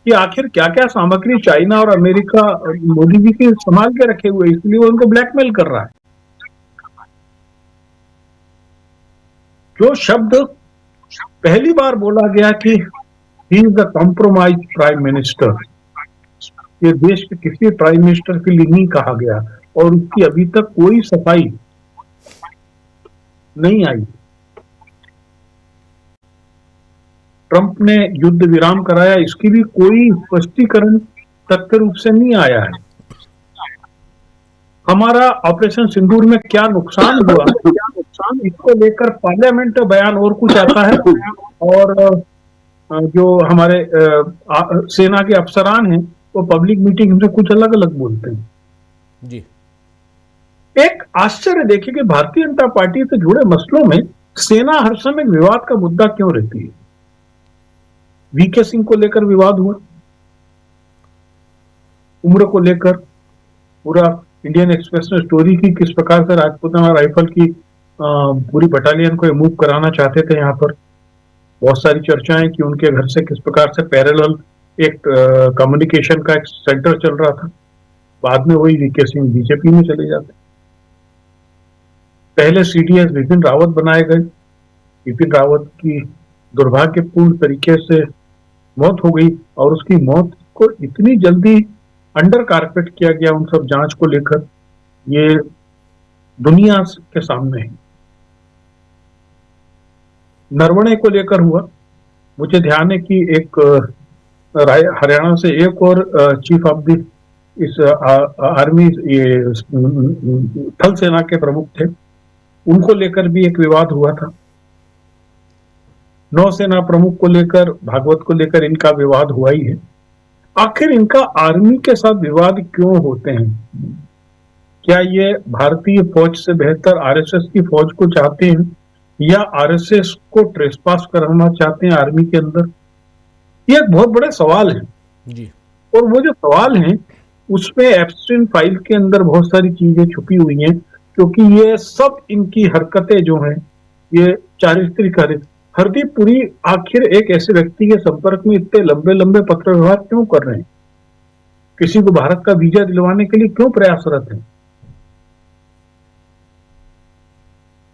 कि आखिर क्या क्या सामग्री चाइना और अमेरिका मोदी जी की संभाल के रखे हुए, इसलिए वो उनको ब्लैकमेल कर रहा है। जो शब्द पहली बार बोला गया कि he is the compromise prime minister, ये देश के किसी प्राइम मिनिस्टर के लिए नहीं कहा गया और उसकी अभी तक कोई सफाई नहीं आई। ट्रंप ने युद्ध विराम कराया, इसकी भी कोई स्पष्टीकरण तथ्य रूप से नहीं आया है। हमारा ऑपरेशन सिंदूर में क्या नुकसान हुआ, इसको लेकर पार्लियामेंट में बयान और कुछ आता है और जो हमारे सेना के अफसरान हैं वो पब्लिक मीटिंग में कुछ अलग अलग बोलते हैं जी। एक आश्चर्य देखिए कि भारतीय जनता पार्टी से जुड़े मसलों में सेना हर समय विवाद का मुद्दा क्यों रहती है। वीके सिंह को लेकर विवाद हुआ, उम्र को लेकर पूरा इंडियन एक्सप्रेस ने स्टोरी की किस प्रकार से राजपूताना राइफल की पूरी बटालियन को मूव कराना चाहते थे। यहाँ पर बहुत सारी चर्चाएं कि उनके घर से किस प्रकार से पैरेलल एक कम्युनिकेशन का एक सेंटर चल रहा था। बाद में वही वीके सिंह बीजेपी में चले जाते। पहले सीडीएस विपिन रावत बनाए गए। विपिन रावत की दुर्भाग्यपूर्ण तरीके से मौत हो गई और उसकी मौत को इतनी जल्दी अंडर कारपेट किया गया उन सब जांच को लेकर, ये दुनिया के सामने है। नरवणे को लेकर हुआ, मुझे ध्यान है कि एक हरियाणा से एक और चीफ ऑफ द इस आर्मी, ये थल सेना के प्रमुख थे, उनको लेकर भी एक विवाद हुआ था। नौसेना प्रमुख को लेकर, भागवत को लेकर इनका विवाद हुआ ही है। आखिर इनका आर्मी के साथ विवाद क्यों होते हैं? क्या ये भारतीय फौज से बेहतर आरएसएस की फौज को चाहते हैं, या आरएसएस को ट्रेसपास कराना चाहते हैं आर्मी के अंदर? ये एक बहुत बड़े सवाल है जी। और वो जो सवाल हैं उसमें एब्स्ट्रीम फाइल के अंदर बहुत सारी चीजें छुपी हुई हैं, क्योंकि ये सब इनकी हरकतें जो हैं ये चारित्रिक हरदीप पुरी आखिर एक ऐसे व्यक्ति के संपर्क में इतने लंबे लंबे पत्र व्यवहार क्यों कर रहे हैं? किसी को भारत का वीजा दिलवाने के लिए क्यों प्रयासरत है?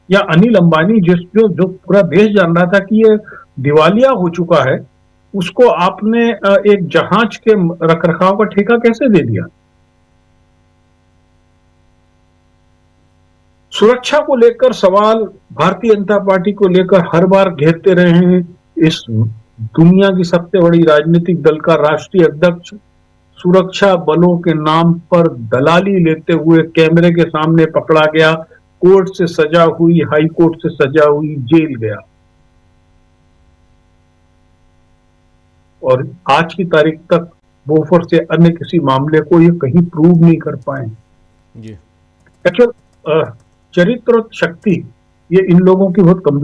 या अनिल अंबानी जो पूरा देश जान रहा था कि ये दिवालिया हो चुका है, उसको आपने एक जहाज के रखरखाव का ठेका कैसे दे दिया? सुरक्षा को लेकर सवाल भारतीय जनता पार्टी को लेकर हर बार घेरते रहे हैं। इस दुनिया की सबसे बड़ी राजनीतिक दल का राष्ट्रीय अध्यक्ष सुरक्षा बलों के नाम पर दलाली लेते हुए कैमरे के सामने पकड़ा गया, कोर्ट से सजा हुई, हाई कोर्ट से सजा हुई, जेल गया, और आज की तारीख तक बोफोर्स से अन्य किसी मामले को ये कहीं प्रूव नहीं कर पाए। जी। एक्चुअल चरित्र और शक्ति ये इन लोगों की बहुत कमजोर